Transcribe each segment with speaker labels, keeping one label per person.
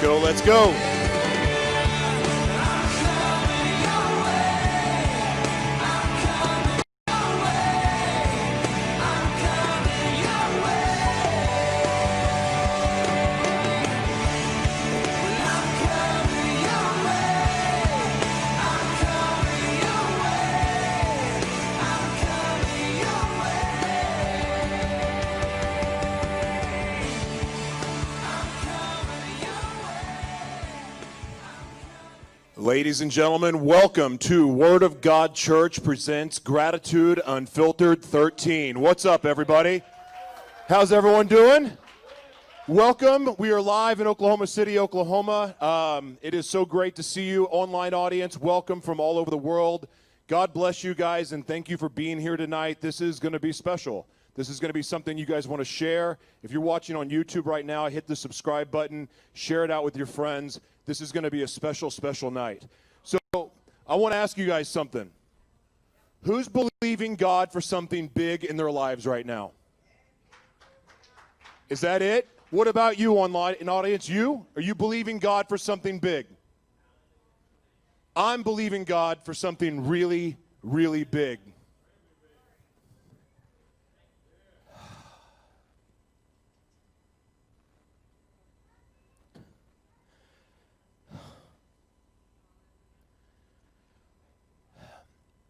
Speaker 1: go, let's go. Ladies and gentlemen, welcome to Word of God Church presents Gratitude Unfiltered 13. What's up, everybody? How's everyone doing? Welcome. We are live in Oklahoma City, Oklahoma. It is so great to see you, online audience. Welcome from all over the world. God bless you guys, and thank you for being here tonight. This is going to be special. This is going to be something you guys want to share. If you're watching on YouTube right now, hit the subscribe button, share it out with your friends. This is going to be a special, special night. So I want to ask you guys something. Who's believing God for something big in their lives right now? Is that it? What about you online, in audience? You? Are you believing God for something big? I'm believing God for something really, really big.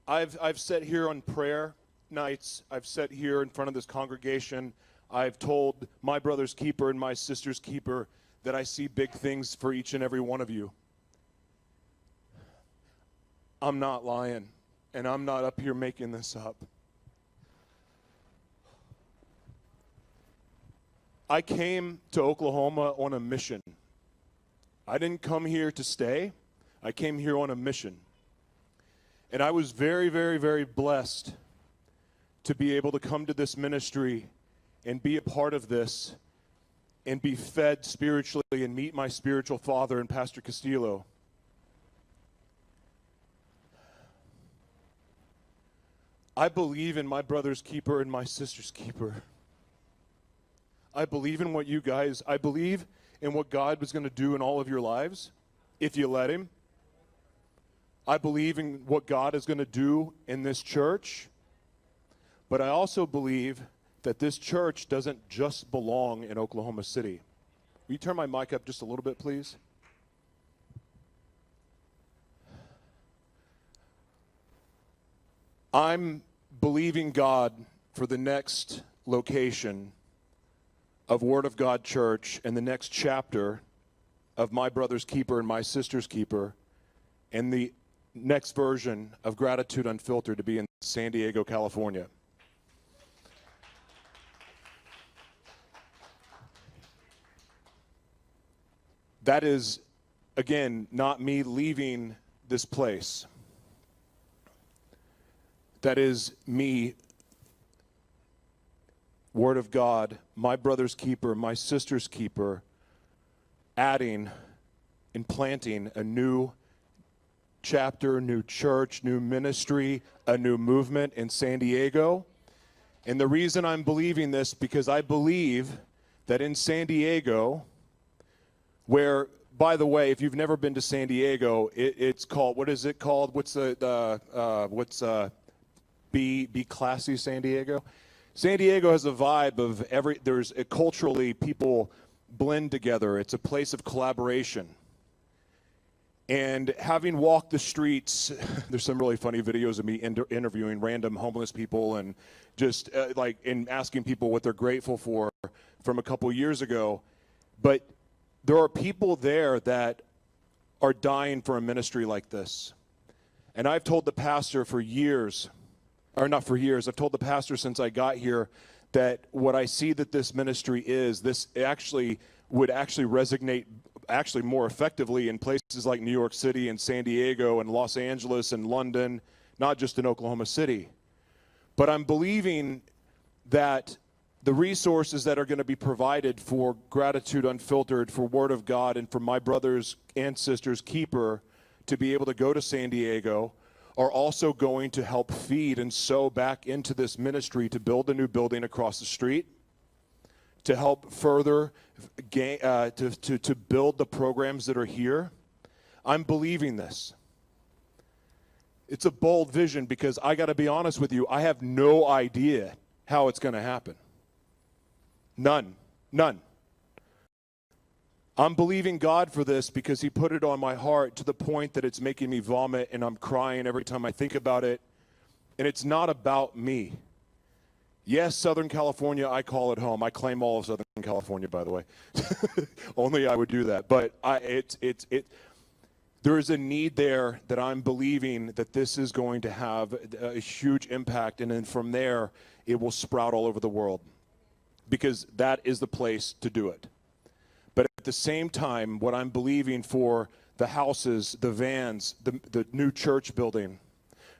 Speaker 1: I've sat here on prayer nights. I've sat here in front of this congregation. I've told my brother's keeper and my sister's keeper that I see big things for each and every one of you. I'm not lying, and I'm not up here making this up. I came to Oklahoma on a mission. I didn't come here to stay. I came here on a mission. And I was very, very, very blessed to be able to come to this ministry and be a part of this and be fed spiritually and meet my spiritual father and Pastor Castillo. I believe in my brother's keeper and my sister's keeper. I believe in what you guys, I believe in what God was going to do in all of your lives if you let him. I believe in what God is going to do in this church, but I also believe that this church doesn't just belong in Oklahoma City. Will you turn my mic up just a little bit, please? I'm believing God for the next location of Word of God Church and the next chapter of my brother's keeper and my sister's keeper and the next version of Gratitude Unfiltered to be in San Diego, California. That is, again, not me leaving this place. That is me, Word of God, my brother's keeper, my sister's keeper, adding and planting a new chapter, new church, new ministry, a new movement in San Diego. And the reason I'm believing this, because I believe that in San Diego, where, by the way, if you've never been to San Diego, it's called, what is it called? What's Be Classy San Diego? San Diego has a vibe of culturally people blend together. It's a place of collaboration. And having walked the streets, there's some really funny videos of me interviewing random homeless people and just and asking people what they're grateful for from a couple years ago. But there are people there that are dying for a ministry like this. And I've told the pastor for years, or not for years, I've told the pastor since I got here that what I see that this ministry is, this actually would actually resonate more effectively in places like New York City and San Diego and Los Angeles and London, not just in Oklahoma City. But I'm believing that the resources that are going to be provided for Gratitude Unfiltered, for Word of God, and for my brothers and sisters keeper to be able to go to San Diego are also going to help feed and sow back into this ministry to build a new building across the street, to help further to build the programs that are here. I'm believing this. It's a bold vision because I got to be honest with you, I have no idea how it's going to happen. None. I'm believing God for this because he put it on my heart to the point that it's making me vomit and I'm crying every time I think about it. And it's not about me. Yes, Southern California, I call it home. I claim all of Southern California, by the way. Only I would do that. But there is a need there that I'm believing that this is going to have a huge impact. And then from there, it will sprout all over the world. Because that is the place to do it. But at the same time, what I'm believing for the houses, the vans, the new church building,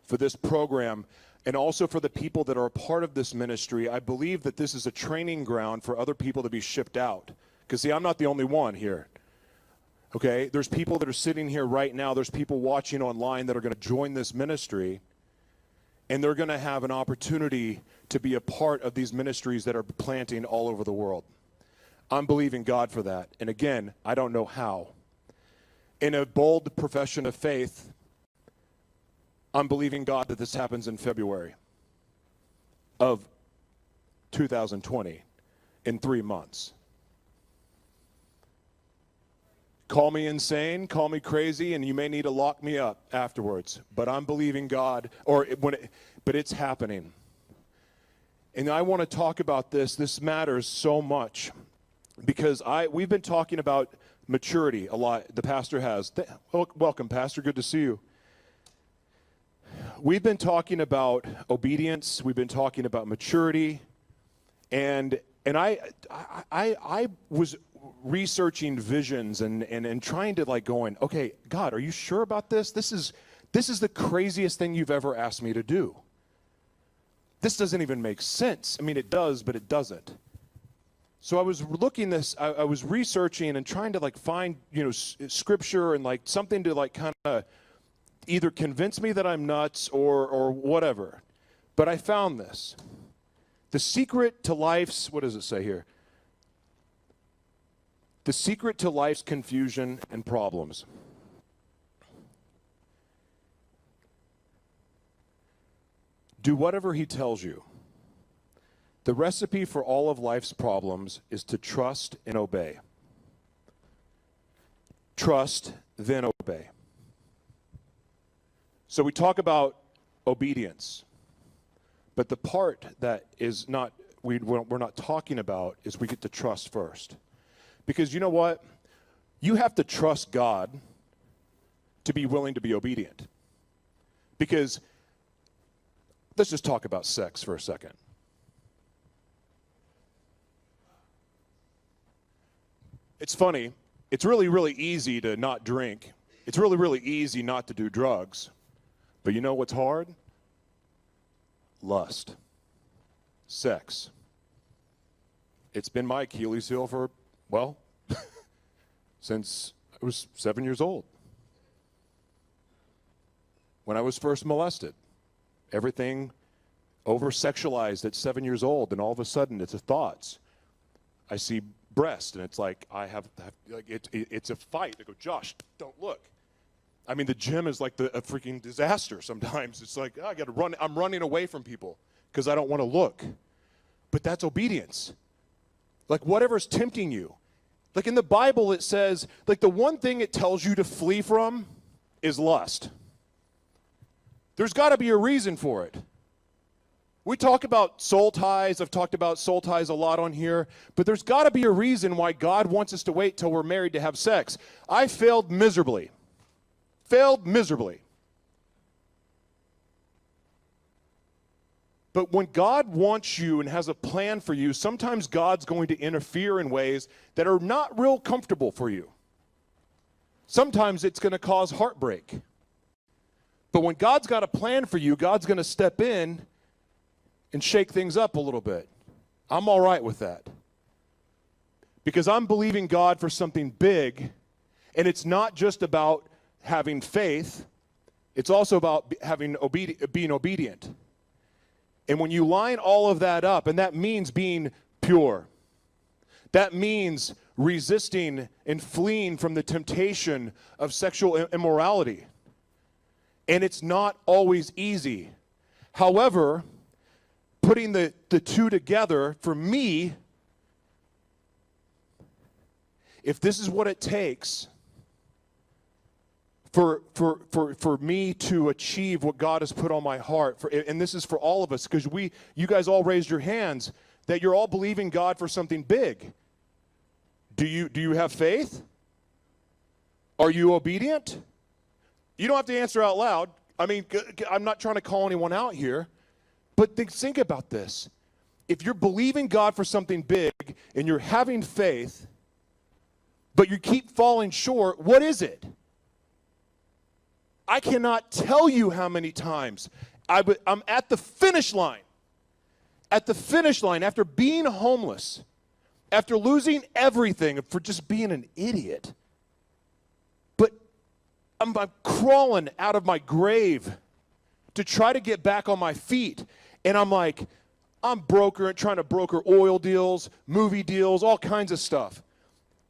Speaker 1: for this program, and also for the people that are a part of this ministry, I believe that this is a training ground for other people to be shipped out. Because, see, I'm not the only one here. Okay? There's people that are sitting here right now. There's people watching online that are going to join this ministry, and they're going to have an opportunity to be a part of these ministries that are planting all over the world. I'm believing God for that. And again, I don't know how. In a bold profession of faith, I'm believing God that this happens in February of 2020, in 3 months. Call me insane, call me crazy, and you may need to lock me up afterwards. But I'm believing God, but it's happening. And I want to talk about this. This matters so much because we've been talking about maturity a lot. The pastor has. Welcome, Pastor. Good to see you. We've been talking about obedience. We've been talking about maturity, and I was researching visions and trying to going, okay, God, are you sure about this? This is the craziest thing you've ever asked me to do. This doesn't even make sense. I mean, it does, but it doesn't. So I was I was researching and trying to find scripture and something to kind of either convince me that I'm nuts or whatever. But I found this. The secret to life's, what does it say here? The secret to life's confusion and problems. Do whatever he tells you. The recipe for all of life's problems is to trust and obey. Trust, then obey. So we talk about obedience, but the part that is not we're not talking about is we get to trust first. Because you know what? You have to trust God to be willing to be obedient. Because let's just talk about sex for a second. It's funny. It's really, really easy to not drink. It's really, really easy not to do drugs. But you know what's hard? Lust. Sex. It's been my Achilles heel for, since I was 7 years old. When I was first molested. Everything over-sexualized at 7 years old, and all of a sudden it's thoughts. I see breast, and it's it's a fight. I go, Josh, don't look. I mean, the gym is like a freaking disaster sometimes. It's I got to run. I'm running away from people because I don't want to look. But that's obedience. Whatever's tempting you. In the Bible, it says, the one thing it tells you to flee from is lust. There's got to be a reason for it. We talk about soul ties. I've talked about soul ties a lot on here. But there's got to be a reason why God wants us to wait till we're married to have sex. I failed miserably. But when God wants you and has a plan for you, sometimes God's going to interfere in ways that are not real comfortable for you. Sometimes it's going to cause heartbreak. But when God's got a plan for you, God's going to step in and shake things up a little bit. I'm all right with that. Because I'm believing God for something big, and it's not just about having faith, it's also about being obedient. And when you line all of that up, and that means being pure, That means resisting and fleeing from the temptation of sexual immorality. And it's not always easy. However, putting the two together, for me, if this is what it takes for me to achieve what God has put on my heart, and this is for all of us, because you guys all raised your hands, that you're all believing God for something big. Do you have faith? Are you obedient? You don't have to answer out loud. I mean, I'm not trying to call anyone out here, but think about this. If you're believing God for something big and you're having faith, but you keep falling short, what is it? I cannot tell you how many times I'm at the finish line. At the finish line, after being homeless, after losing everything for just being an idiot, but I'm crawling out of my grave to try to get back on my feet, and I'm trying to broker oil deals, movie deals, all kinds of stuff.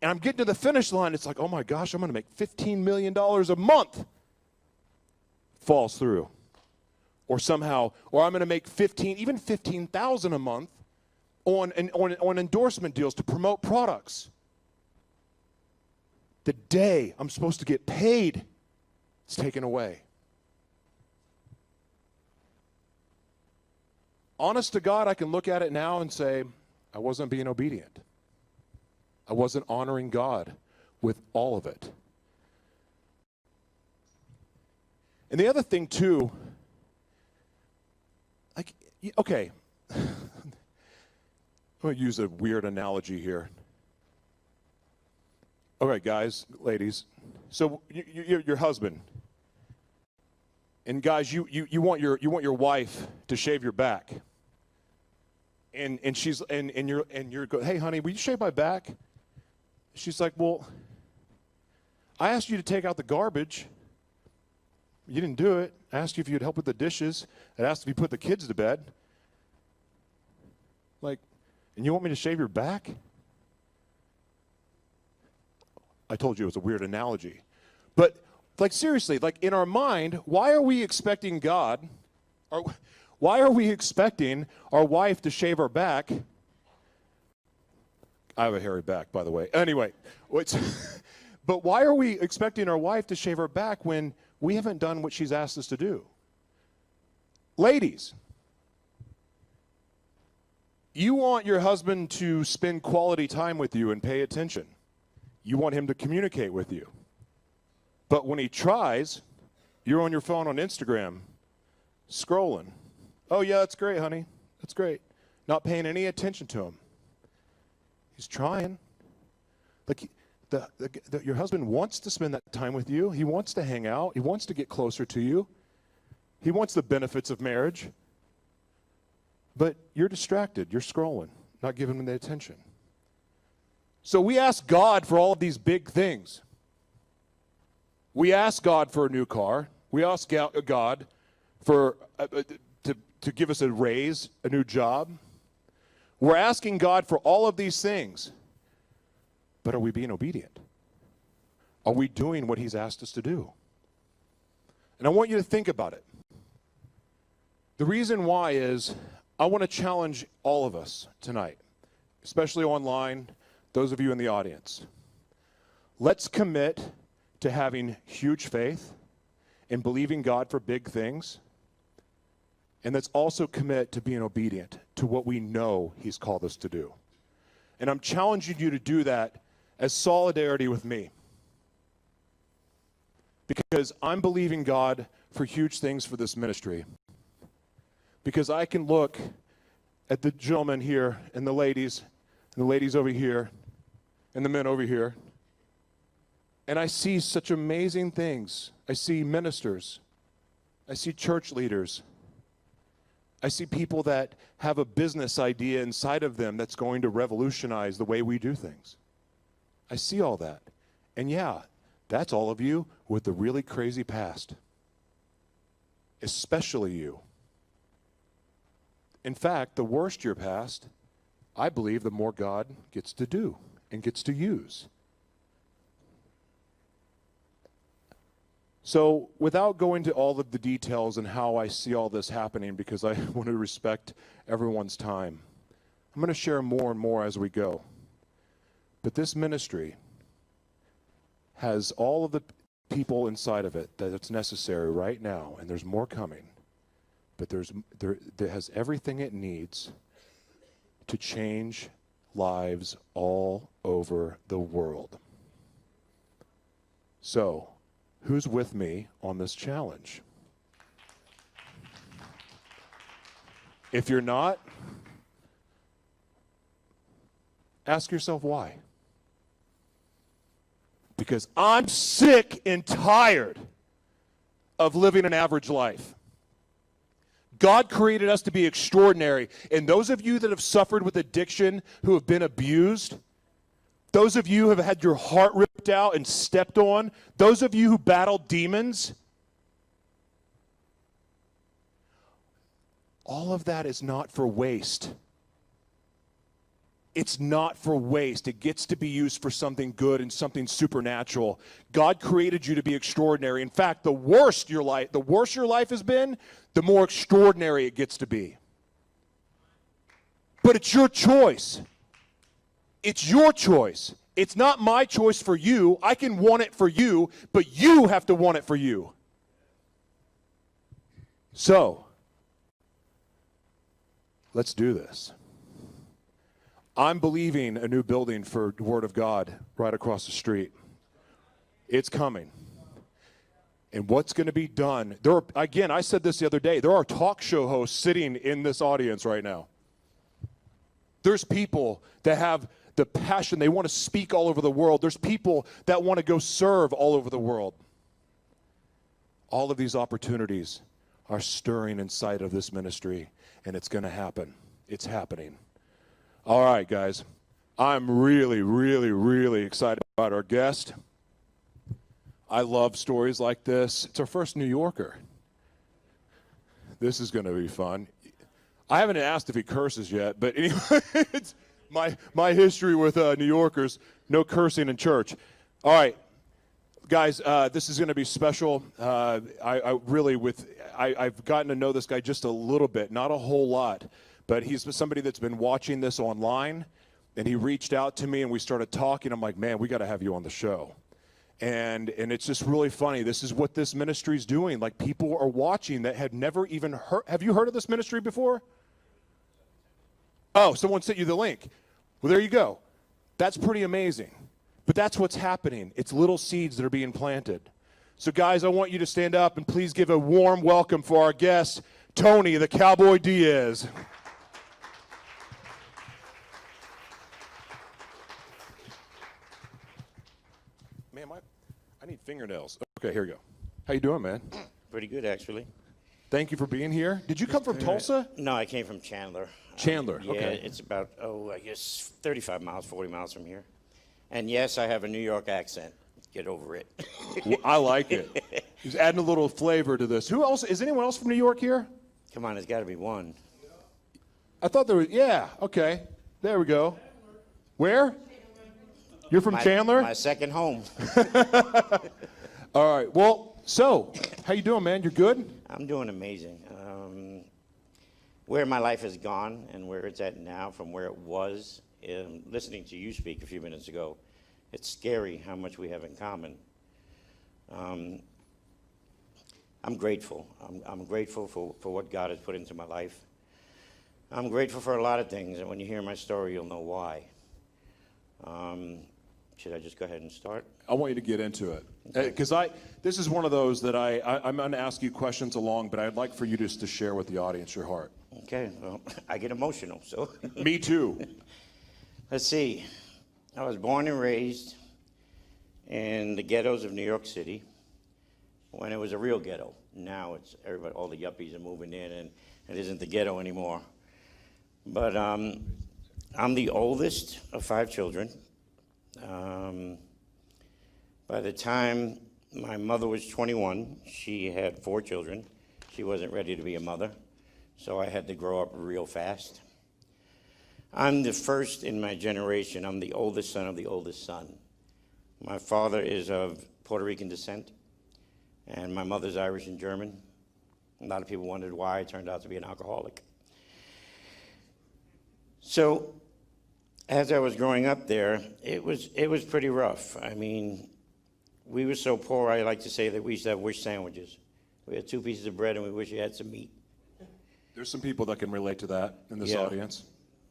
Speaker 1: And I'm getting to the finish line, it's like, oh my gosh, I'm going to make $15 million a month. Falls through. Or I'm going to make even $15,000 a month on endorsement deals to promote products. The day I'm supposed to get paid, it's taken away. Honest to God, I can look at it now and say, I wasn't being obedient. I wasn't honoring God with all of it. And the other thing too, okay, I'm going to use a weird analogy here. All right, guys, ladies. So your husband, and guys, you want your wife to shave your back, and you're go, hey honey, will you shave my back? She's like, well, I asked you to take out the garbage. You didn't do it. I asked you if you'd help with the dishes. I asked if you put the kids to bed. And you want me to shave your back? I told you it was a weird analogy. But, seriously, in our mind, why are we expecting God, or why are we expecting our wife to shave our back? I have a hairy back, by the way. Anyway, but why are we expecting our wife to shave our back when we haven't done what she's asked us to do? Ladies, you want your husband to spend quality time with you and pay attention. You want him to communicate with you. But when he tries, you're on your phone on Instagram, scrolling. Oh, yeah, that's great, honey. That's great. Not paying any attention to him. He's trying. Your husband wants to spend that time with you. He wants to hang out. He wants to get closer to you. He wants the benefits of marriage. But you're distracted. You're scrolling, not giving him the attention. So we ask God for all of these big things. We ask God for a new car. We ask God for to give us a raise, a new job. We're asking God for all of these things. But are we being obedient? Are we doing what he's asked us to do? And I want you to think about it. The reason why is I want to challenge all of us tonight, especially online, those of you in the audience. Let's commit to having huge faith and believing God for big things. And let's also commit to being obedient to what we know he's called us to do. And I'm challenging you to do that as solidarity with me. Because I'm believing God for huge things for this ministry. Because I can look at the gentlemen here and the ladies over here and the men over here, and I see such amazing things. I see ministers. I see church leaders. I see people that have a business idea inside of them that's going to revolutionize the way we do things. I see all that. And yeah, that's all of you with a really crazy past. Especially you. In fact, the worse your past, I believe the more God gets to do and gets to use. So without going to all of the details and how I see all this happening, because I want to respect everyone's time, I'm going to share more and more as we go. But this ministry has all of the people inside of it that it's necessary right now, and there's more coming. But there has everything it needs to change lives all over the world. So, who's with me on this challenge? If you're not, ask yourself why. Because I'm sick and tired of living an average life. God created us to be extraordinary. And those of you that have suffered with addiction, who have been abused, those of you who have had your heart ripped out and stepped on, those of you who battle demons, all of that is not for waste. It's not for waste. It gets to be used for something good and something supernatural. God created you to be extraordinary. In fact, the worse your life has been, the more extraordinary it gets to be. But it's your choice. It's your choice. It's not my choice for you. I can want it for you, but you have to want it for you. So, let's do this. I'm believing a new building for the Word of God right across the street. It's coming. And what's going to be done, again, I said this the other day, there are talk show hosts sitting in this audience right now. There's people that have the passion, they want to speak all over the world. There's people that want to go serve all over the world. All of these opportunities are stirring inside of this ministry, and it's going to happen. It's happening. All right, guys. I'm really, really, really excited about our guest. I love stories like this. It's our first New Yorker. This is going to be fun. I haven't asked if he curses yet, but anyway, it's my history with New Yorkers, no cursing in church. All right, guys, this is going to be special. I've gotten to know this guy just a little bit, not a whole lot. But he's somebody that's been watching this online, and he reached out to me, and we started talking. I'm like, man, we got to have you on the show. And it's just really funny. This is what this ministry is doing. Like, people are watching that had never even heard. Have you heard of this ministry before? Oh, someone sent you the link. Well, there you go. That's pretty amazing. But that's what's happening. It's little seeds that are being planted. So, guys, I want you to stand up and please give a warm welcome for our guest, Tony the Cowboy Diaz. Man, I need fingernails. Okay, here we go. How you doing, man?
Speaker 2: Pretty good, actually.
Speaker 1: Thank you for being here. Did you come from Tulsa?
Speaker 2: No, I came from Chandler.
Speaker 1: Chandler,
Speaker 2: yeah,
Speaker 1: okay.
Speaker 2: It's about, I guess 35 miles, 40 miles from here. And yes, I have a New York accent. Get over it.
Speaker 1: Well, I like it. He's adding a little flavor to this. Who else? Is anyone else from New York here?
Speaker 2: Come on, there's got to be one.
Speaker 1: I thought there was, yeah, okay. There we go. Where? You're from Chandler?
Speaker 2: My second home.
Speaker 1: All right. Well, so, how you doing, man? You're good?
Speaker 2: I'm doing amazing. Where my life has gone and where it's at now from where it was, listening to you speak a few minutes ago, it's scary how much we have in common. I'm grateful. I'm grateful for what God has put into my life. I'm grateful for a lot of things, and when you hear my story, you'll know why. Should I just go ahead and start?
Speaker 1: I want you to get into it. Because this is one of those that I'm going to ask you questions along, but I'd like for you just to share with the audience your heart.
Speaker 2: Okay, well, I get emotional, so.
Speaker 1: Me too.
Speaker 2: Let's see. I was born and raised in the ghettos of New York City when it was a real ghetto. Now it's everybody, all the yuppies are moving in, and it isn't the ghetto anymore. But I'm the oldest of 5 children. By the time my mother was 21, she had 4 children. She wasn't ready to be a mother, so I had to grow up real fast. I'm the first in my generation. I'm the oldest son of the oldest son. My father is of Puerto Rican descent, and my mother's Irish and German. A lot of people wondered why I turned out to be an alcoholic. So, as I was growing up there, it was pretty rough. I mean, we were so poor, I like to say that we used to have wish sandwiches. We had 2 pieces of bread and we wish we had some meat.
Speaker 1: There's some people that can relate to that in this
Speaker 2: Yeah.
Speaker 1: audience.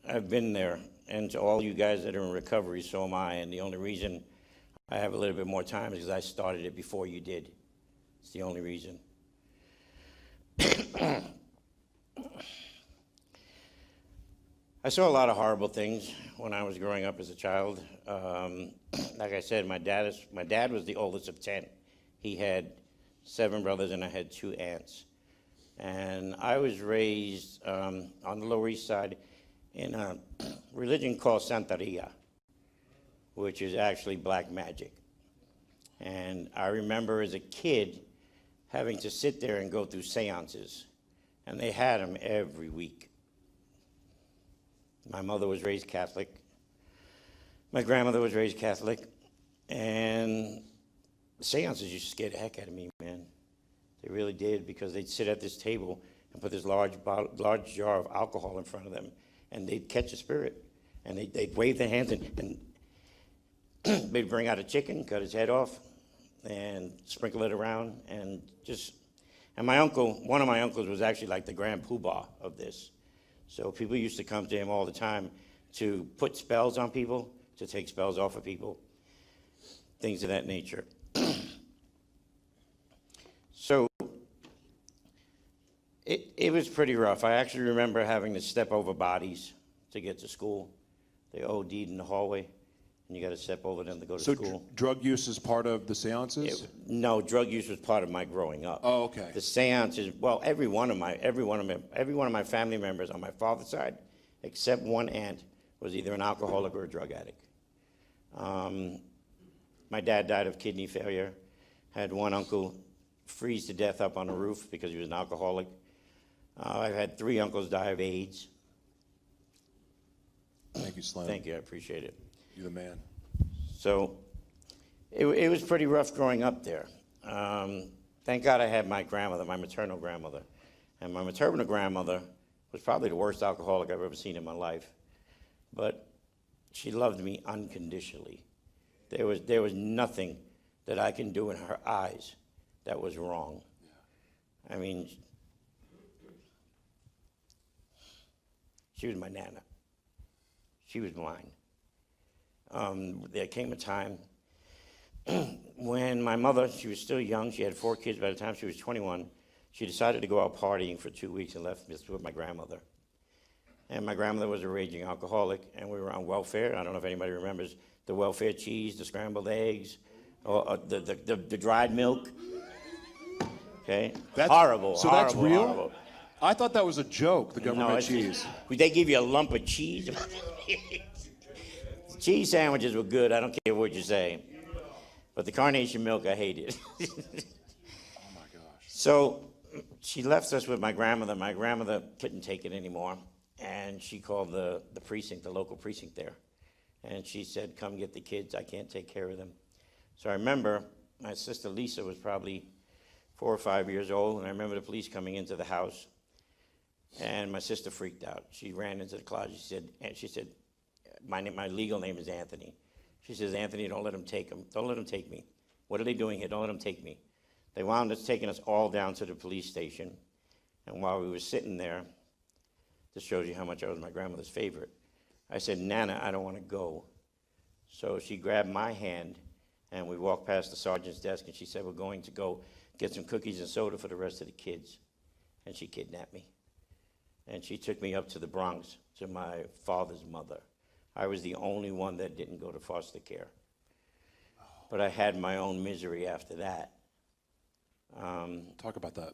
Speaker 2: I've been there, and to all you guys that are in recovery, so am I, and the only reason I have a little bit more time is because I started it before you did. It's the only reason. I saw a lot of horrible things when I was growing up as a child. Like I said, my dad was the oldest of 10. He had 7 brothers and I had 2 aunts. And I was raised on the Lower East Side in a religion called Santeria, which is actually black magic. And I remember as a kid having to sit there and go through seances, and they had them every week. My mother was raised Catholic. My grandmother was raised Catholic. And the seances used to scare the heck out of me, man. They really did, because they'd sit at this table and put this large jar of alcohol in front of them, and they'd catch a spirit. And they'd wave their hands, and they'd bring out a chicken, cut his head off, and sprinkle it around. And my uncle, one of my uncles was actually like the grand poobah of this. So people used to come to him all the time to put spells on people, to take spells off of people, things of that nature. So it was pretty rough. I actually remember having to step over bodies to get to school. They OD'd in the hallway, and you got to step over them to go to
Speaker 1: So
Speaker 2: school.
Speaker 1: drug use is part of the seances?
Speaker 2: No, drug use was part of my growing up.
Speaker 1: Oh, okay.
Speaker 2: The seances, well, every one of my family members on my father's side, except one aunt, was either an alcoholic or a drug addict. My dad died of kidney failure. Had one uncle freeze to death up on a roof because he was an alcoholic. I've had 3 uncles die of AIDS.
Speaker 1: Thank you, Slim.
Speaker 2: Thank you, I appreciate it.
Speaker 1: You're the man.
Speaker 2: So it was pretty rough growing up there. Thank God I had my grandmother, my maternal grandmother. And my maternal grandmother was probably the worst alcoholic I've ever seen in my life. But she loved me unconditionally. There was nothing that I can do in her eyes that was wrong. I mean, she was my nana. She was mine. There came a time when my mother, she was still young, she had 4 kids by the time she was 21, she decided to go out partying for 2 weeks and left me with my grandmother. And my grandmother was a raging alcoholic, and we were on welfare. I don't know if anybody remembers the welfare cheese, the scrambled eggs, or the dried milk. Okay? Horrible.
Speaker 1: So that's
Speaker 2: horrible,
Speaker 1: real?
Speaker 2: horrible.
Speaker 1: I thought that was a joke, the government
Speaker 2: No, it's-
Speaker 1: cheese.
Speaker 2: They give you a lump of cheese. Cheese sandwiches were good. I don't care what you say. But the carnation milk, I hated.
Speaker 1: Oh my gosh.
Speaker 2: So she left us with my grandmother. My grandmother couldn't take it anymore. And she called the precinct, the local precinct there. And she said, come get the kids. I can't take care of them. So I remember my sister Lisa was probably 4 or 5 years old. And I remember the police coming into the house. And my sister freaked out. She ran into the closet. She said, my legal name is Anthony. She says, Anthony, don't let them take him. Don't let them take me. What are they doing here? Don't let them take me. They wound up taking us all down to the police station. And while we were sitting there, this shows you how much I was my grandmother's favorite, I said, Nana, I don't want to go. So she grabbed my hand, and we walked past the sergeant's desk, and she said, we're going to go get some cookies and soda for the rest of the kids. And she kidnapped me. And she took me up to the Bronx to my father's mother. I was the only one that didn't go to foster care. But I had my own misery after that.
Speaker 1: Talk about that.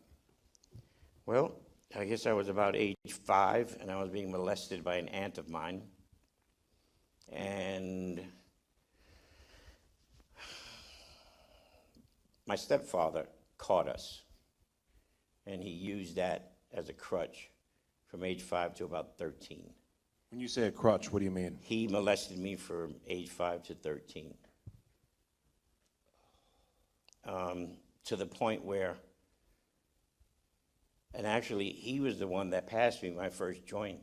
Speaker 2: Well, I guess I was about age 5, and I was being molested by an aunt of mine. And my stepfather caught us, and he used that as a crutch from age 5 to about 13.
Speaker 1: When you say a crutch, what do you mean?
Speaker 2: He molested me from age 5 to 13. To the point where, and actually he was the one that passed me my first joint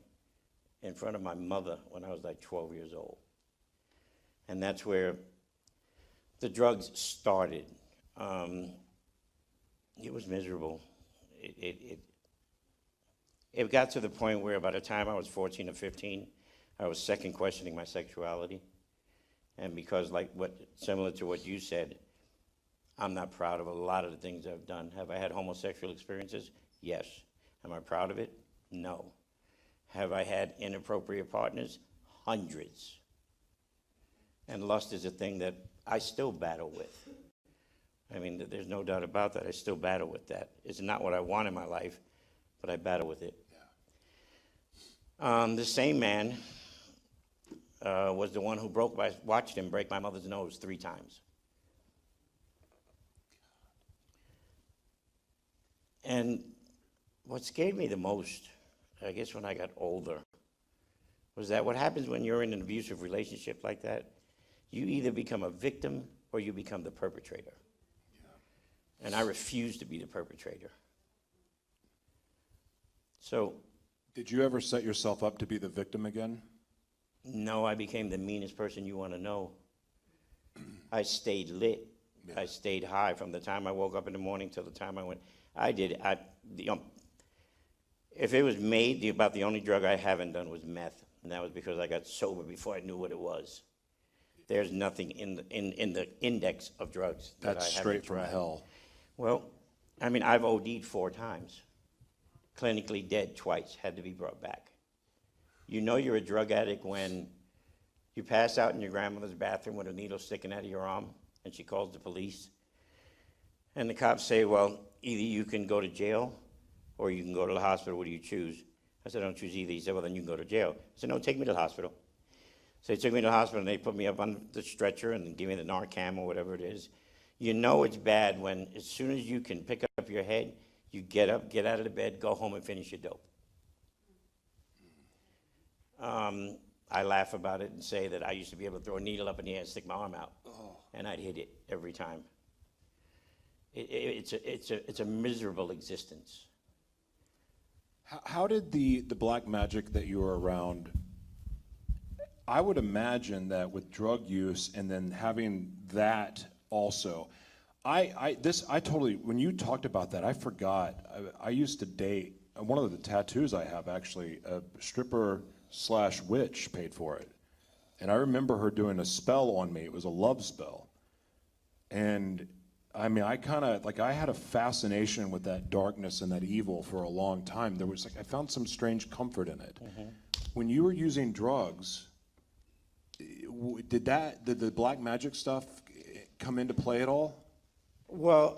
Speaker 2: in front of my mother when I was like 12 years old. And that's where the drugs started. It was miserable. It got to the point where by the time I was 14 or 15, I was second questioning my sexuality. And because similar to what you said, I'm not proud of a lot of the things I've done. Have I had homosexual experiences? Yes. Am I proud of it? No. Have I had inappropriate partners? Hundreds. And lust is a thing that I still battle with. I mean, there's no doubt about that. I still battle with that. It's not what I want in my life, but I battle with it. Yeah. The same man was the one who watched him break my mother's nose 3 times. And what scared me the most, I guess when I got older, was that what happens when you're in an abusive relationship like that, you either become a victim or you become the perpetrator. Yeah. And I refuse to be the perpetrator. So.
Speaker 1: Did you ever set yourself up to be the victim again?
Speaker 2: No, I became the meanest person you want to know. I stayed lit. Yeah. I stayed high from the time I woke up in the morning till the time I went. If it was made, about the only drug I haven't done was meth, and that was because I got sober before I knew what it was. There's nothing in the index of drugs that I haven't tried. That's straight from hell. Well, I mean, I've OD'd 4 times, clinically dead twice, had to be brought back. You know you're a drug addict when you pass out in your grandmother's bathroom with a needle sticking out of your arm, and she calls the police. And the cops say, well, either you can go to jail or you can go to the hospital. What do you choose? I said, I don't choose either. He said, well, then you can go to jail. I said, no, take me to the hospital. So they took me to the hospital, and they put me up on the stretcher and gave me the Narcan or whatever it is. You know it's bad when as soon as you can pick up your head, you get up, get out of the bed, go home and finish your dope. I laugh about it and say that I used to be able to throw a needle up in the air and stick my arm out, and I'd hit it every time. It's a miserable existence.
Speaker 1: How did the black magic that you were around, I would imagine that with drug use and then having that also, when you talked about that, I forgot. I used to date, one of the tattoos I have actually, a stripper/witch paid for it. And I remember her doing a spell on me. It was a love spell. And I mean, I had a fascination with that darkness and that evil for a long time. There was I found some strange comfort in it. Mm-hmm. When you were using drugs, did the black magic stuff come into play at all?
Speaker 2: Well,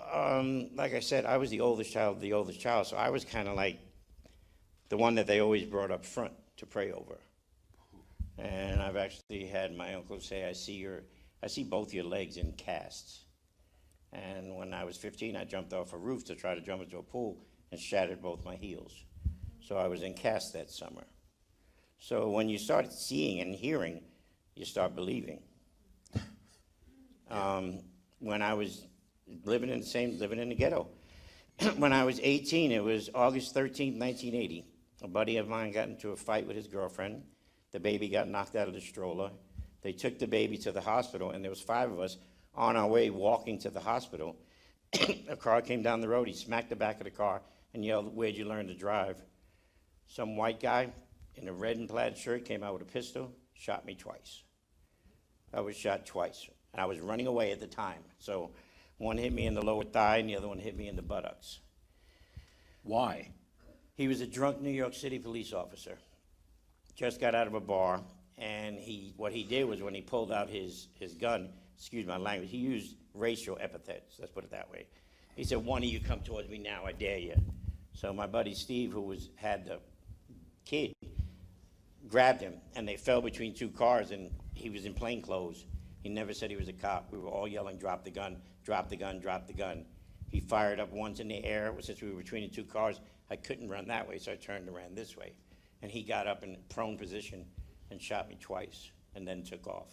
Speaker 2: like I said, I was the oldest child, so I was kind of like the one that they always brought up front to pray over. And I've actually had my uncle say, I see both your legs in casts. And when I was 15, I jumped off a roof to try to jump into a pool and shattered both my heels. So I was in cast that summer. So when you start seeing and hearing, you start believing. When I was living in the ghetto, when I was 18, it was August 13th, 1980. A buddy of mine got into a fight with his girlfriend. The baby got knocked out of the stroller. They took the baby to the hospital, and there was 5 of us on our way walking to the hospital. A car came down the road. He smacked the back of the car and yelled, "Where'd you learn to drive?" Some white guy in a red and plaid shirt came out with a pistol, shot me twice. I was shot twice, and I was running away at the time. So one hit me in the lower thigh, and the other one hit me in the buttocks.
Speaker 1: Why?
Speaker 2: He was a drunk New York City police officer. Just got out of a bar, and what he did was when he pulled out his gun, excuse my language, he used racial epithets, let's put it that way. He said, "One of you come towards me now, I dare you." So my buddy Steve, who had the kid, grabbed him, and they fell between 2 cars, and he was in plain clothes. He never said he was a cop. We were all yelling, "Drop the gun, drop the gun, drop the gun." He fired up once in the air. Since we were between the 2 cars, I couldn't run that way, so I turned and ran this way. and he got up in prone position and shot me twice and then took off.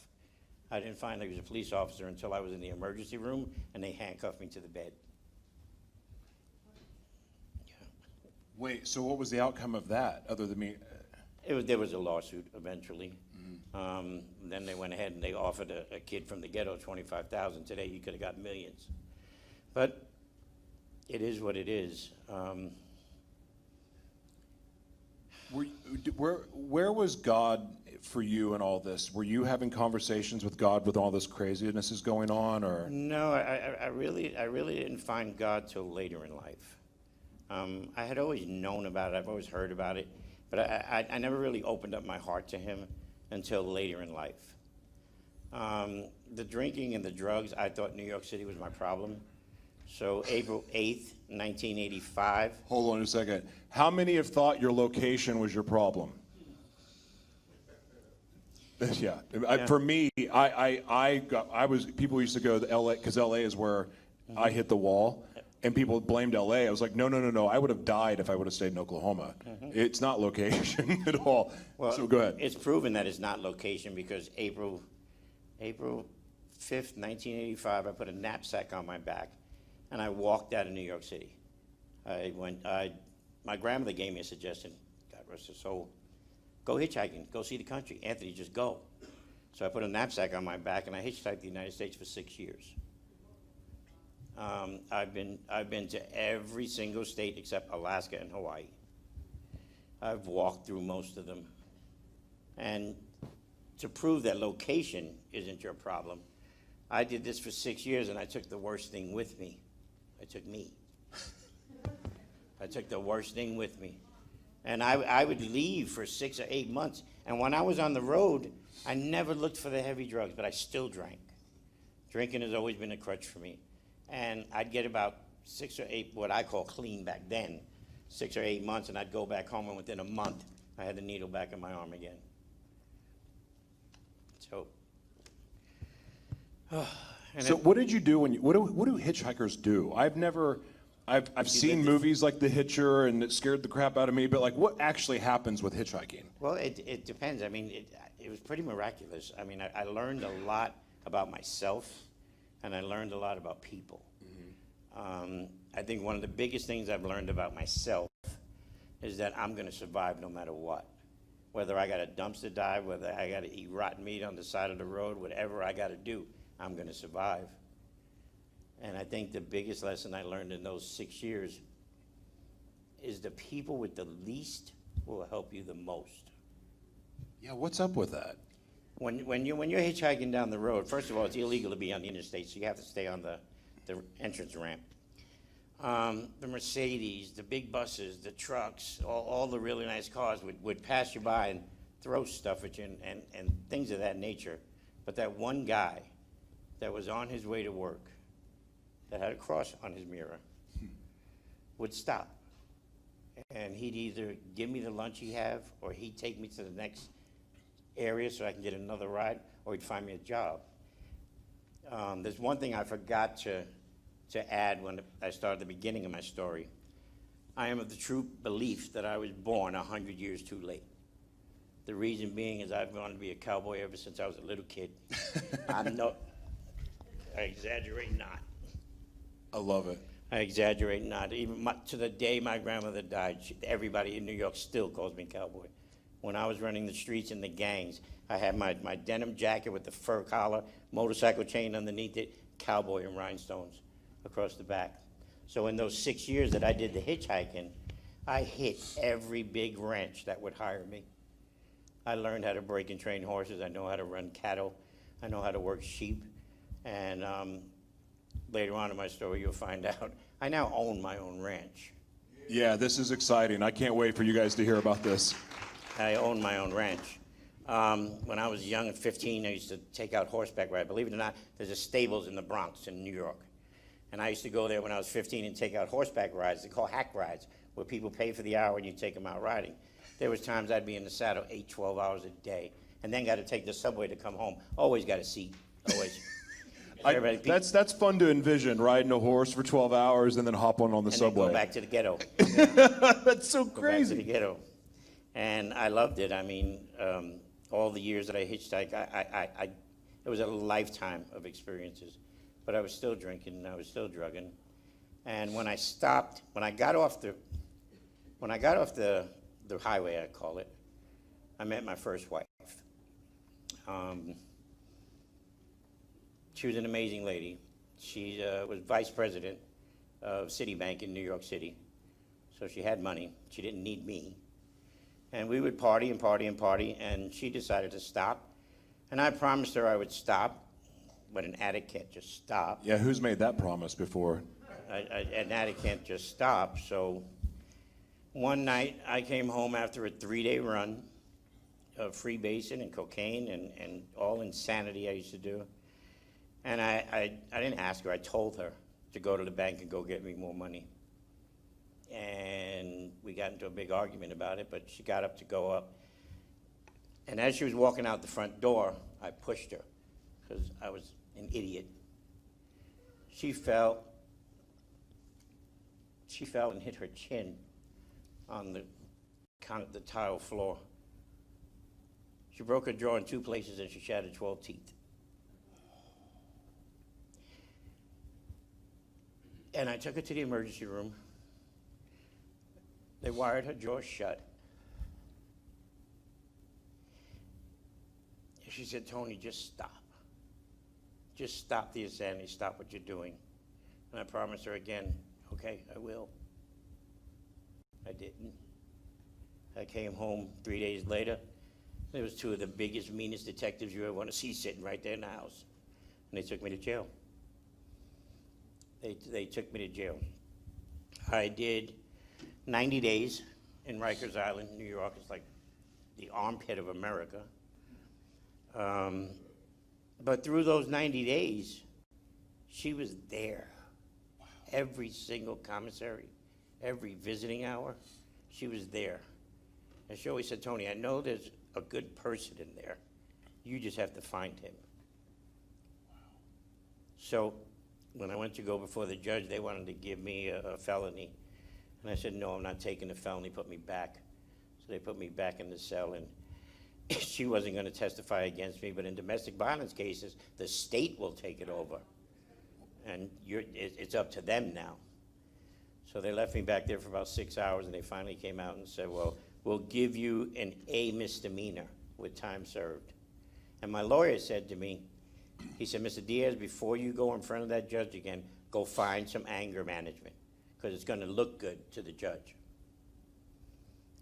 Speaker 2: I didn't find out he was a police officer until I was in the emergency room, and they handcuffed me to the bed.
Speaker 1: Wait, so what was the outcome of that, other than me?
Speaker 2: There was a lawsuit eventually. Then they went ahead and they offered a kid from the ghetto $25,000. Today you could have got millions. But it is what it is.
Speaker 1: Where was God for you in all this? Were you having conversations with God with all this craziness is going on, or?
Speaker 2: No, I really didn't find God till later in life. I had always known about it. I've always heard about it, but I never really opened up my heart to Him until later in life. The drinking and the drugs, I thought New York City was my problem. So April 8th, 1985.
Speaker 1: Hold on a second. How many have thought your location was your problem? Yeah. For me, people used to go to LA, because LA is where I hit the wall, and people blamed LA. I was like, no. I would have died if I would have stayed in Oklahoma. It's not location at all.
Speaker 2: Well,
Speaker 1: so go ahead.
Speaker 2: It's proven that it's not location because April 5th, 1985, I put a knapsack on my back, and I walked out of New York City. My grandmother gave me a suggestion, God rest her soul, go hitchhiking, go see the country. Anthony, just go. So I put a knapsack on my back, and I hitchhiked the United States for 6 years. I've been to every single state except Alaska and Hawaii. I've walked through most of them. And to prove that location isn't your problem, I did this for 6 years, and I took the worst thing with me. I took me. I took the worst thing with me. And I would leave for 6 or 8 months. And when I was on the road, I never looked for the heavy drugs, but I still drank. Drinking has always been a crutch for me. And I'd get about 6 or 8, what I call clean back then, 6 or 8 months, and I'd go back home, and within a month, I had the needle back in my arm again. So,
Speaker 1: What did you do when what do hitchhikers do? I've seen movies like The Hitcher, and it scared the crap out of me, but like, what actually happens with hitchhiking?
Speaker 2: Well, it depends. I mean, it was pretty miraculous. I mean, I learned a lot about myself, and I learned a lot about people. I think one of the biggest things I've learned about myself is that I'm going to survive no matter what. Whether I got a dumpster dive, whether I got to eat rotten meat on the side of the road, whatever I got to do, I'm going to survive. And I think the biggest lesson I learned in those 6 years is the people with the least will help you the most.
Speaker 1: Yeah, what's up with that?
Speaker 2: When you're hitchhiking down the road, first of all, it's illegal to be on the interstate, so you have to stay on the entrance ramp. The Mercedes, the big buses, the trucks, all the really nice cars would pass you by and throw stuff at you and things of that nature. But that one guy that was on his way to work, that had a cross on his mirror, would stop. And he'd either give me the lunch he have, or he'd take me to the next area so I can get another ride, or he'd find me a job. There's one thing I forgot to add when I started the beginning of my story. I am of the true belief that I was born 100 years too late. The reason being is I've wanted to be a cowboy ever since I was a little kid. I exaggerate not.
Speaker 1: I love it.
Speaker 2: I exaggerate not. Even to the day my grandmother died, everybody in New York still calls me cowboy. When I was running the streets in the gangs, I had my denim jacket with the fur collar, motorcycle chain underneath it, cowboy and rhinestones across the back. So in those 6 years that I did the hitchhiking, I hit every big ranch that would hire me. I learned how to break and train horses. I know how to run cattle. I know how to work sheep. And later on in my story, you'll find out I now own my own ranch.
Speaker 1: Yeah, this is exciting. I can't wait for you guys to hear about this.
Speaker 2: I own my own ranch. When I was young at 15, I used to take out horseback rides. Believe it or not, there's a stables in the Bronx in New York. And I used to go there when I was 15 and take out horseback rides. They're called hack rides, where people pay for the hour and you take them out riding. There was times I'd be in the saddle 8, 12 hours a day, and then got to take the subway to come home. Always got a seat, always.
Speaker 1: That's fun to envision, riding a horse for 12 hours and then hop on the subway.
Speaker 2: Then go back to the ghetto.
Speaker 1: That's so
Speaker 2: Go
Speaker 1: crazy.
Speaker 2: back to the ghetto. And I loved it. I mean, all the years that I hitchhiked, it was a lifetime of experiences. But I was still drinking, and I was still drugging. And when I stopped, when I got off the highway, I call it, I met my first wife. She was an amazing lady. She was vice president of Citibank in New York City. So she had money. She didn't need me. And we would party and party and party, and she decided to stop. And I promised her I would stop, but an addict can't just stop.
Speaker 1: Yeah, who's made that promise before?
Speaker 2: An addict can't just stop. So one night I came home after a 3-day run of freebasing and cocaine and all insanity I used to do. And I didn't ask her, I told her to go to the bank and go get me more money. And we got into a big argument about it, but she got up to go up. And as she was walking out the front door, I pushed her because I was an idiot. She fell and hit her chin on the tile floor. She broke her jaw in 2 places and she shattered 12 teeth. And I took her to the emergency room. They wired her jaw shut. And she said, Tony, just stop. Just stop the insanity, stop what you're doing. And I promised her again, okay, I will. I didn't. I came home 3 days later. There was 2 of the biggest, meanest detectives you ever want to see sitting right there in the house. And they took me to jail. They took me to jail. I did 90 days in Rikers Island, New York. It's like the armpit of America. But through those 90 days, she was there. Wow. Every single commissary, every visiting hour, she was there. And she always said, Tony, I know there's a good person in there. You just have to find him. Wow. So when I went to go before the judge, they wanted to give me a felony. And I said, no, I'm not taking the felony, put me back. So they put me back in the cell, and she wasn't going to testify against me, but in domestic violence cases, the state will take it over. And it's up to them now. So they left me back there for about 6 hours, and they finally came out and said, well, we'll give you an A misdemeanor with time served. And my lawyer said to me, he said, Mr. Diaz, before you go in front of that judge again, go find some anger management, because it's going to look good to the judge.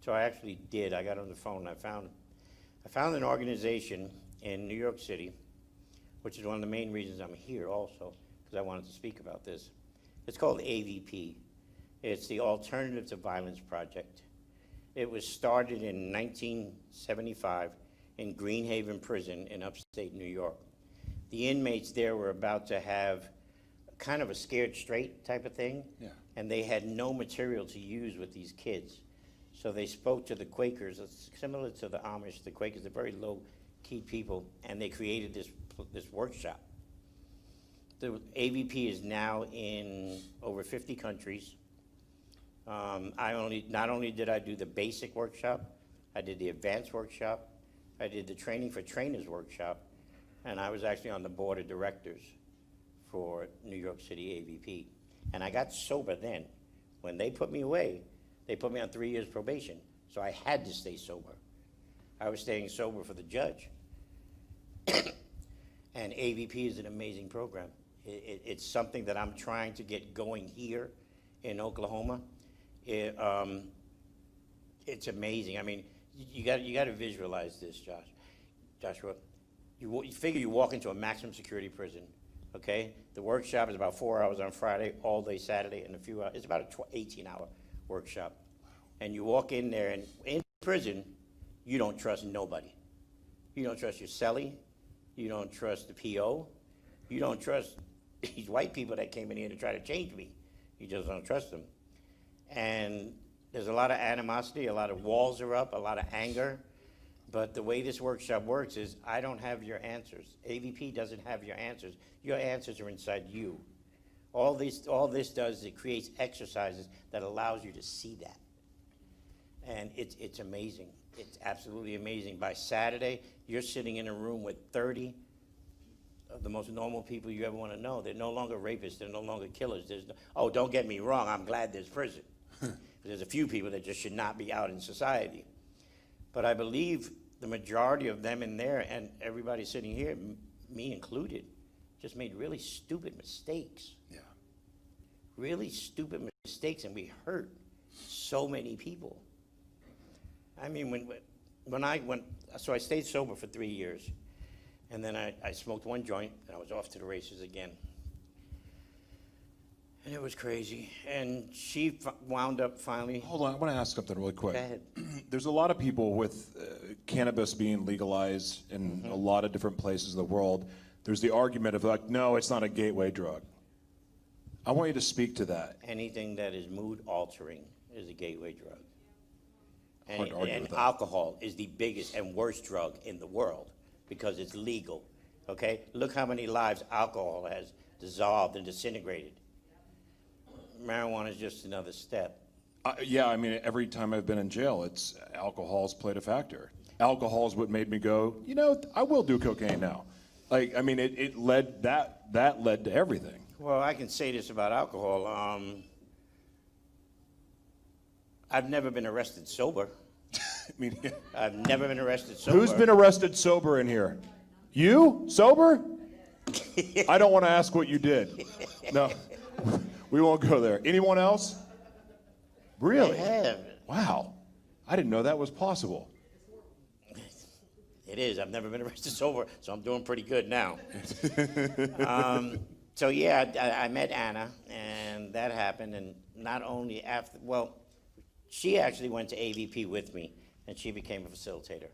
Speaker 2: So I actually did. I got on the phone and I found an organization in New York City, which is one of the main reasons I'm here also, because I wanted to speak about this. It's called AVP. It's the Alternative to Violence Project. It was started in 1975 in Greenhaven Prison in upstate New York. The inmates there were about to have kind of a scared straight type of thing, yeah. And they had no material to use with these kids. So they spoke to the Quakers. It's similar to the Amish. The Quakers are very low-key people, and they created this workshop. The AVP is now in over 50 countries. Not only did I do the basic workshop, I did the advanced workshop, I did the training for trainers workshop, and I was actually on the board of directors for New York City AVP. And I got sober then. When they put me away, they put me on 3 years probation, so I had to stay sober. I was staying sober for the judge. And AVP is an amazing program. It's something that I'm trying to get going here in Oklahoma. It's amazing. I mean, you got to visualize this, Joshua. You figure you walk into a maximum security prison, okay? The workshop is about 4 hours on Friday, all day Saturday, and a few hours. It's about an 18-hour workshop. And you walk in there, and in prison, you don't trust nobody. You don't trust your cellie. You don't trust the PO. You don't trust these white people that came in here to try to change me. You just don't trust them. And there's a lot of animosity, a lot of walls are up, a lot of anger. But the way this workshop works is I don't have your answers. AVP doesn't have your answers. Your answers are inside you. All this does is it creates exercises that allows you to see that. And it's amazing. It's absolutely amazing. By Saturday, you're sitting in a room with 30 of the most normal people you ever want to know. They're no longer rapists. They're no longer killers. Oh, don't get me wrong. I'm glad there's prison. There's a few people that just should not be out in society. But I believe the majority of them in there, and everybody sitting here, me included, just made really stupid mistakes.
Speaker 1: Yeah.
Speaker 2: Really stupid mistakes, and we hurt so many people. I mean, so I stayed sober for 3 years, and then I smoked one joint, and I was off to the races again. And it was crazy. And she wound up finally.
Speaker 1: Hold on, I want to ask something really quick.
Speaker 2: Go ahead.
Speaker 1: There's a lot of people with cannabis being legalized in a lot of different places in the world. There's the argument of like, no, it's not a gateway drug. I want you to speak to that.
Speaker 2: Anything that is mood altering is a gateway drug.
Speaker 1: Hard to argue with that.
Speaker 2: Alcohol is the biggest and worst drug in the world because it's legal. Okay? Look how many lives alcohol has dissolved and disintegrated. Marijuana is just another step.
Speaker 1: Yeah, I mean, every time I've been in jail, it's alcohol's played a factor. Alcohol is what made me go, you know, I will do cocaine now. Like, I mean, it led, that led to everything.
Speaker 2: Well, I can say this about alcohol. I've never been arrested sober.
Speaker 1: I mean,
Speaker 2: I've never been arrested sober.
Speaker 1: who's been arrested sober in here? You? Sober? I don't want to ask what you did. No, we won't go there. Anyone else? Really?
Speaker 2: I have.
Speaker 1: Wow. I didn't know that was possible.
Speaker 2: It is. I've never been arrested sober, so I'm doing pretty good now. So yeah, I met Anna, and that happened. And not only after, well, she actually went to AVP with me, and she became a facilitator.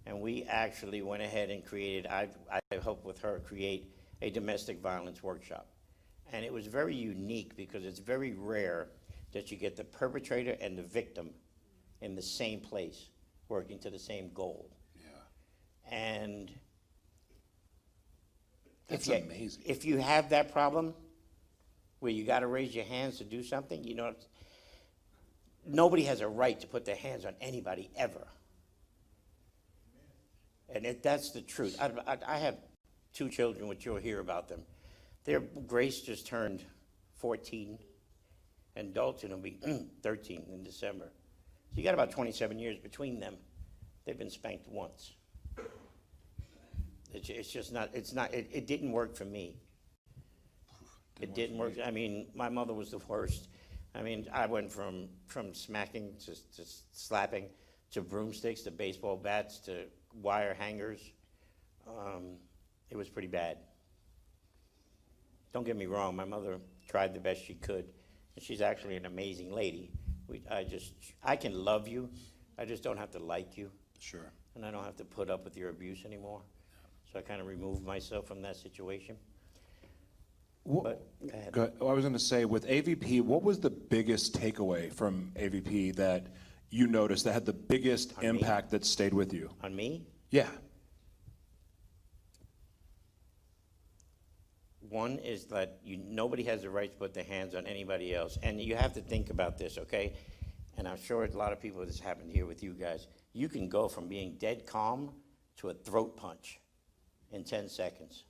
Speaker 2: And we actually went ahead and created, I helped with her create a domestic violence workshop. And it was very unique because it's very rare that you get the perpetrator and the victim in the same place, working to the same goal.
Speaker 1: Yeah.
Speaker 2: And
Speaker 1: That's amazing.
Speaker 2: If you have that problem where you got to raise your hands to do something, you know, nobody has a right to put their hands on anybody ever. And that's the truth. I have 2 children, which you'll hear about them. Grace just turned 14, and Dalton will be 13 in December. So you got about 27 years between them. They've been spanked once. It's just not, it didn't work for me. It didn't work. I mean, my mother was the worst. I mean, I went from smacking to slapping to broomsticks to baseball bats to wire hangers. It was pretty bad. Don't get me wrong, my mother tried the best she could, and she's actually an amazing lady. I can love you, I just don't have to like you.
Speaker 1: Sure.
Speaker 2: And I don't have to put up with your abuse anymore. So I kind of removed myself from that situation. But go ahead.
Speaker 1: Good. I was going to say, with AVP, what was the biggest takeaway from AVP that you noticed that had the biggest impact that stayed with you?
Speaker 2: On me?
Speaker 1: Yeah.
Speaker 2: One is that nobody has the right to put their hands on anybody else. And you have to think about this, okay? And I'm sure a lot of people, this happened here with you guys. You can go from being dead calm to a throat punch in 10 seconds.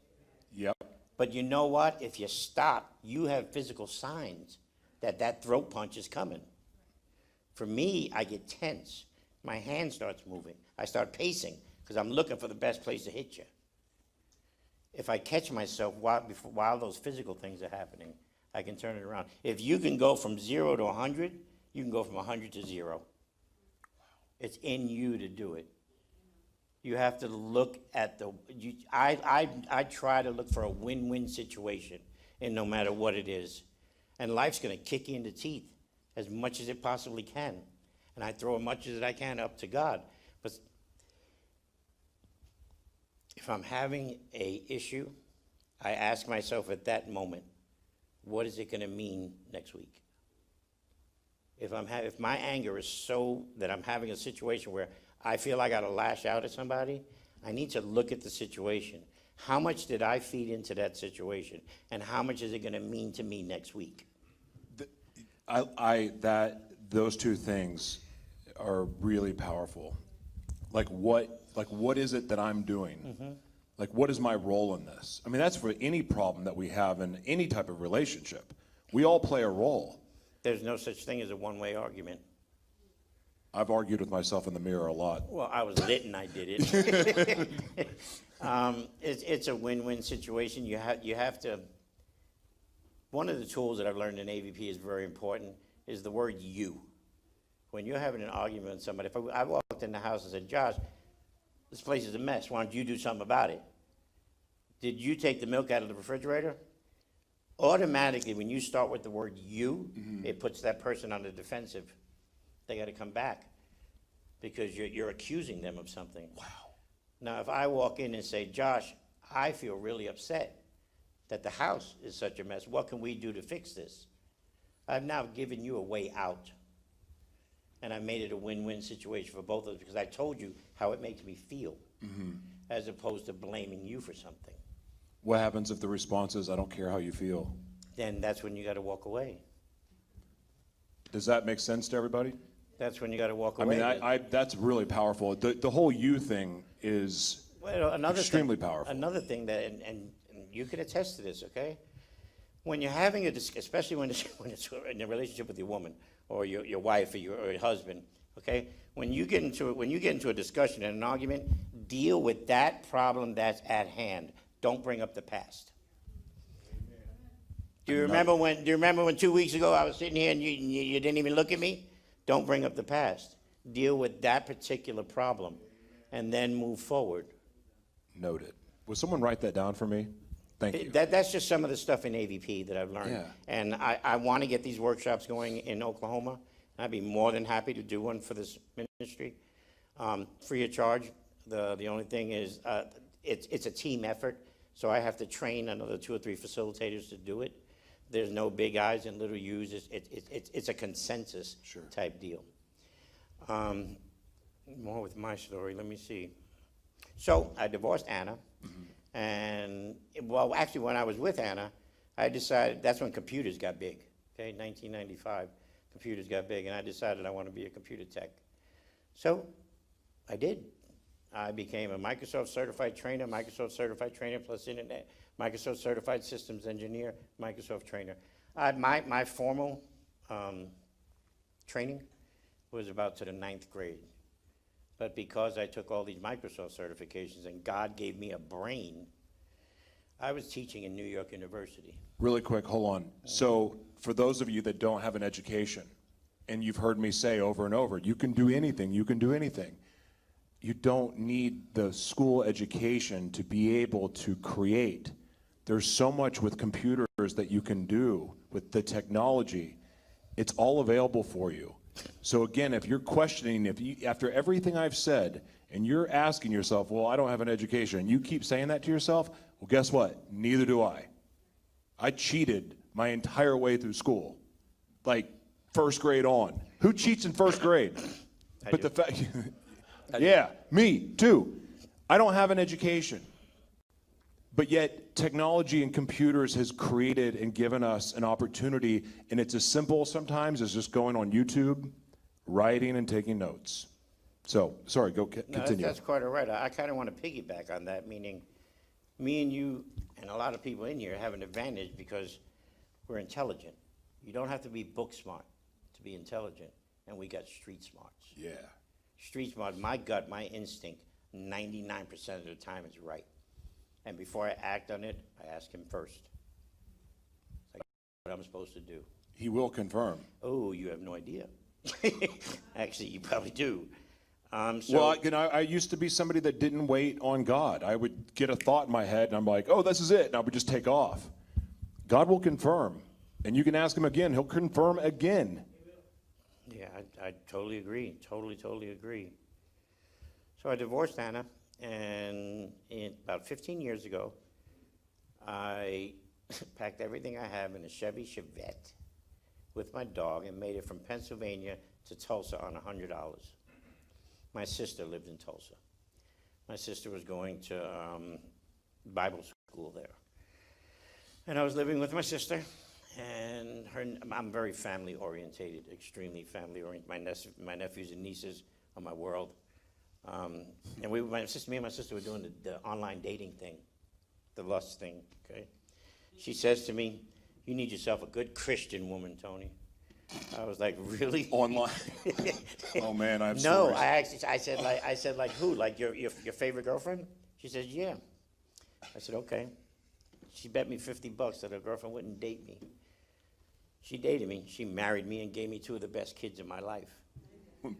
Speaker 1: Yep.
Speaker 2: But you know what? If you stop, you have physical signs that throat punch is coming. For me, I get tense. My hand starts moving. I start pacing because I'm looking for the best place to hit you. If I catch myself while those physical things are happening, I can turn it around. If you can go from 0 to 100, you can go from 100 to 0. It's in you to do it. You have to look at I try to look for a win-win situation, and no matter what it is. And life's going to kick you in the teeth as much as it possibly can. And I throw as much as I can up to God. But if I'm having an issue, I ask myself at that moment, what is it going to mean next week? If my anger is so that I'm having a situation where I feel I got to lash out at somebody, I need to look at the situation. How much did I feed into that situation? And how much is it going to mean to me next week?
Speaker 1: Those 2 things are really powerful. Like what is it that I'm doing? Like, what is my role in this? I mean, that's for any problem that we have in any type of relationship. We all play a role.
Speaker 2: There's no such thing as a one-way argument.
Speaker 1: I've argued with myself in the mirror a lot.
Speaker 2: Well, I was lit and I did it. It's a win-win situation. You have to. One of the tools that I've learned in AVP is very important is the word "you." When you're having an argument with somebody, if I walked in the house and said, "Josh, this place is a mess. Why don't you do something about it?" Did you take the milk out of the refrigerator? Automatically, when you start with the word "you," it puts that person on the defensive. They got to come back because you're accusing them of something. Wow. Now, if I walk in and say, "Josh, I feel really upset that the house is such a mess. What can we do to fix this?" I've now given you a way out. And I made it a win-win situation for both of us because I told you how it makes me feel as opposed to blaming you for something.
Speaker 1: What happens if the response is, I don't care how you feel?
Speaker 2: Then that's when you got to walk away.
Speaker 1: Does that make sense to everybody?
Speaker 2: That's when you got to walk
Speaker 1: I
Speaker 2: away.
Speaker 1: mean, that's really powerful. The whole you thing is extremely powerful.
Speaker 2: Another thing that, and you can attest to this, okay? When you're having especially when it's in a relationship with your woman or your wife or your husband, okay? When you get into a discussion and an argument, deal with that problem that's at hand. Don't bring up the past. Do you remember when 2 weeks ago I was sitting here and you didn't even look at me? Don't bring up the past. Deal with that particular problem and then move forward.
Speaker 1: Noted. Will someone write that down for me? Thank you.
Speaker 2: That's just some of the stuff in AVP that I've learned.
Speaker 1: Yeah.
Speaker 2: And I want to get these workshops going in Oklahoma. I'd be more than happy to do one for this ministry, free of charge. The only thing is it's a team effort, so I have to train another 2 or 3 facilitators to do it. There's no big I's and little U's. It's a consensus type deal. More with my story. Let me see. So I divorced Anna. And, well, actually, when I was with Anna, I decided, that's when computers got big, okay, 1995, computers got big, and I decided I want to be a computer tech. So I did. I became a Microsoft certified trainer plus internet, Microsoft certified systems engineer, Microsoft trainer. My formal training was about to the 9th grade. But because I took all these Microsoft certifications and God gave me a brain, I was teaching in New York University.
Speaker 1: Really quick, hold on. So for those of you that don't have an education, and you've heard me say over and over, you can do anything, you can do anything. You don't need the school education to be able to create. There's so much with computers that you can do with the technology. It's all available for you. So again, if you're questioning, after everything I've said, and you're asking yourself, well, I don't have an education, and you keep saying that to yourself, well, guess what? Neither do I. I cheated my entire way through school, like first grade on. Who cheats in first grade? But the fact, yeah, me too. I don't have an education. But yet, technology and computers has created and given us an opportunity, and it's as simple sometimes as just going on YouTube, writing, and taking notes. So, sorry, continue.
Speaker 2: No, that's quite all right. I kind of want to piggyback on that, meaning me and you and a lot of people in here have an advantage because we're intelligent. You don't have to be book smart to be intelligent, and we got street smarts.
Speaker 1: Yeah.
Speaker 2: Street smart, my gut, my instinct, 99% of the time is right. And before I act on it, I ask him first. It's like what I'm supposed to do.
Speaker 1: He will confirm.
Speaker 2: Oh, you have no idea. Actually, you probably do.
Speaker 1: Well, I used to be somebody that didn't wait on God. I would get a thought in my head, and I'm like, oh, this is it, and I would just take off. God will confirm, and you can ask him again. He'll confirm again.
Speaker 2: Yeah, I totally agree. Totally agree. So I divorced Anna. And about 15 years ago, I packed everything I have in a Chevy Chevette with my dog and made it from Pennsylvania to Tulsa on $100. My sister lived in Tulsa. My sister was going to Bible school there. And I was living with my sister, And I'm very family orientated, extremely family oriented. My nephews and nieces are my world. And me and my sister were doing the online dating thing, the lust thing, okay? She says to me, "You need yourself a good Christian woman, Tony." I was like, "Really?"
Speaker 1: Online. Oh man, I have
Speaker 2: No,
Speaker 1: stories.
Speaker 2: I said like who? Like your favorite girlfriend? She says, "Yeah." I said, "Okay." She bet me $50 that her girlfriend wouldn't date me. She dated me. She married me and gave me two of the best kids in my life.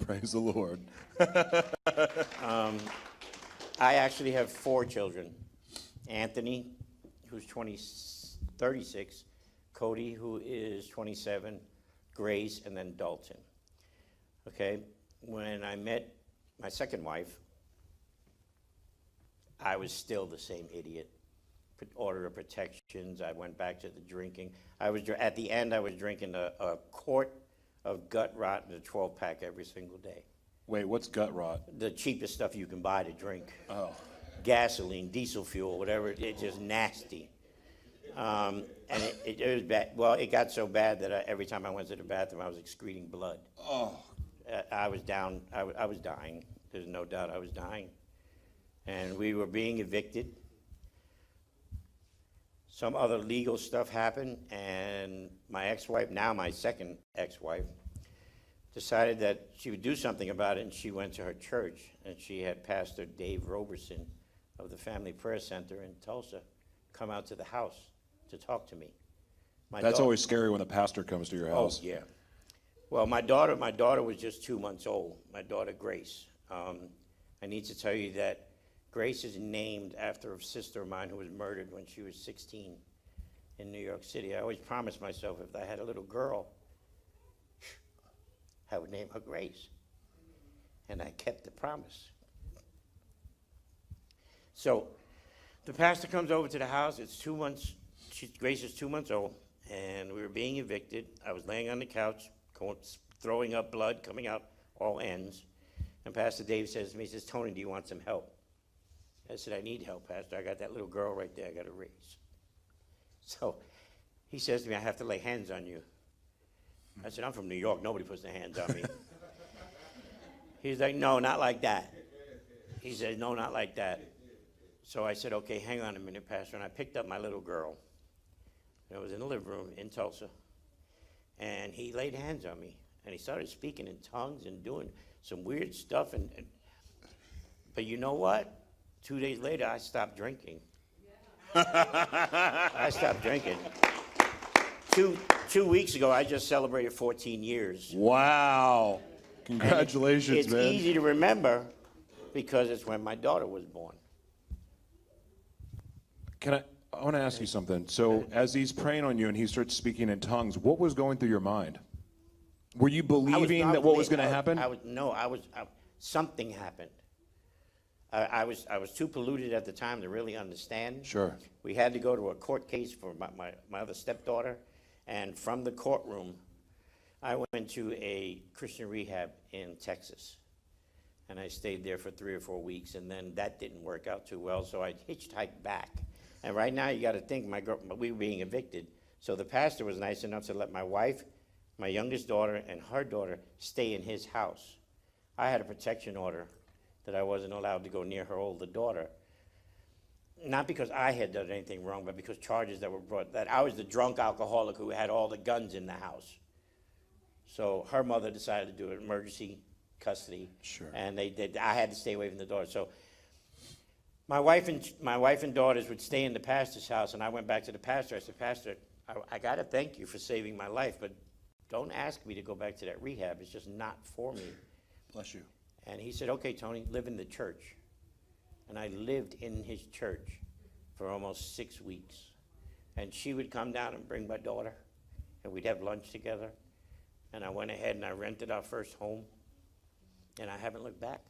Speaker 1: Praise the Lord.
Speaker 2: I actually have 4 children. Anthony, who's 36, Cody, who is 27, Grace, and then Dalton. Okay? When I met my second wife, I was still the same idiot. Order of protections. I went back to the drinking. At the end, I was drinking a quart of gut rot in a 12-pack every single day.
Speaker 1: Wait, what's gut rot?
Speaker 2: The cheapest stuff you can buy to drink.
Speaker 1: Oh.
Speaker 2: Gasoline, diesel fuel, whatever. It's just nasty. And it was bad. Well, it got so bad that every time I went to the bathroom, I was excreting blood.
Speaker 1: Oh.
Speaker 2: I was down. I was dying. There's no doubt I was dying. And we were being evicted. Some other legal stuff happened, and my ex-wife, now my second ex-wife, decided that she would do something about it, and she went to her church, and she had Pastor Dave Roberson of the Family Prayer Center in Tulsa come out to the house to talk to me.
Speaker 1: That's always scary when the pastor comes to your house.
Speaker 2: Oh, yeah. Well, my daughter was just 2 months old, my daughter Grace. I need to tell you that Grace is named after a sister of mine who was murdered when she was 16 in New York City. I always promised myself if I had a little girl, I would name her Grace. And I kept the promise. So the pastor comes over to the house. It's 2 months. Grace is 2 months old, and we were being evicted. I was laying on the couch, throwing up blood, coming out all ends. And Pastor Dave says to me, he says, "Tony, do you want some help?" I said, "I need help, Pastor. I got that little girl right there I got to raise." So he says to me, "I have to lay hands on you." I said, "I'm from New York. Nobody puts their hands on me." He's like, "No, not like that." He said, "No, not like that." So I said, "Okay, hang on a minute, Pastor." And I picked up my little girl. And I was in the living room in Tulsa. And he laid hands on me. And he started speaking in tongues and doing some weird stuff. But you know what? 2 days later, I stopped drinking. I stopped drinking. Two weeks ago, I just celebrated 14 years.
Speaker 1: Wow. Congratulations,
Speaker 2: it's
Speaker 1: man.
Speaker 2: It's easy to remember because it's when my daughter was born.
Speaker 1: I want to ask you something. So as he's praying on you and he starts speaking in tongues, what was going through your mind? Were you believing that what was going to happen?
Speaker 2: Something happened. I was too polluted at the time to really understand.
Speaker 1: Sure.
Speaker 2: We had to go to a court case for my other stepdaughter, and from the courtroom, I went to a Christian rehab in Texas, and I stayed there for 3 or 4 weeks, and then that didn't work out too well, so I hitchhiked back. And right now, you got to think, we were being evicted, so the pastor was nice enough to let my wife, my youngest daughter, and her daughter stay in his house. I had a protection order that I wasn't allowed to go near her older daughter. Not because I had done anything wrong, but because charges that were brought, that I was the drunk alcoholic who had all the guns in the house. So her mother decided to do an emergency custody.
Speaker 1: Sure.
Speaker 2: And I had to stay away from the daughter. So my wife and daughters would stay in the pastor's house, and I went back to the pastor. I said, "Pastor, I got to thank you for saving my life, but don't ask me to go back to that rehab. It's just not for me."
Speaker 1: Bless you.
Speaker 2: And he said, "Okay, Tony, live in the church." And I lived in his church for almost 6 weeks. And she would come down and bring my daughter, and we'd have lunch together. And I went ahead and I rented our first home, and I haven't looked back.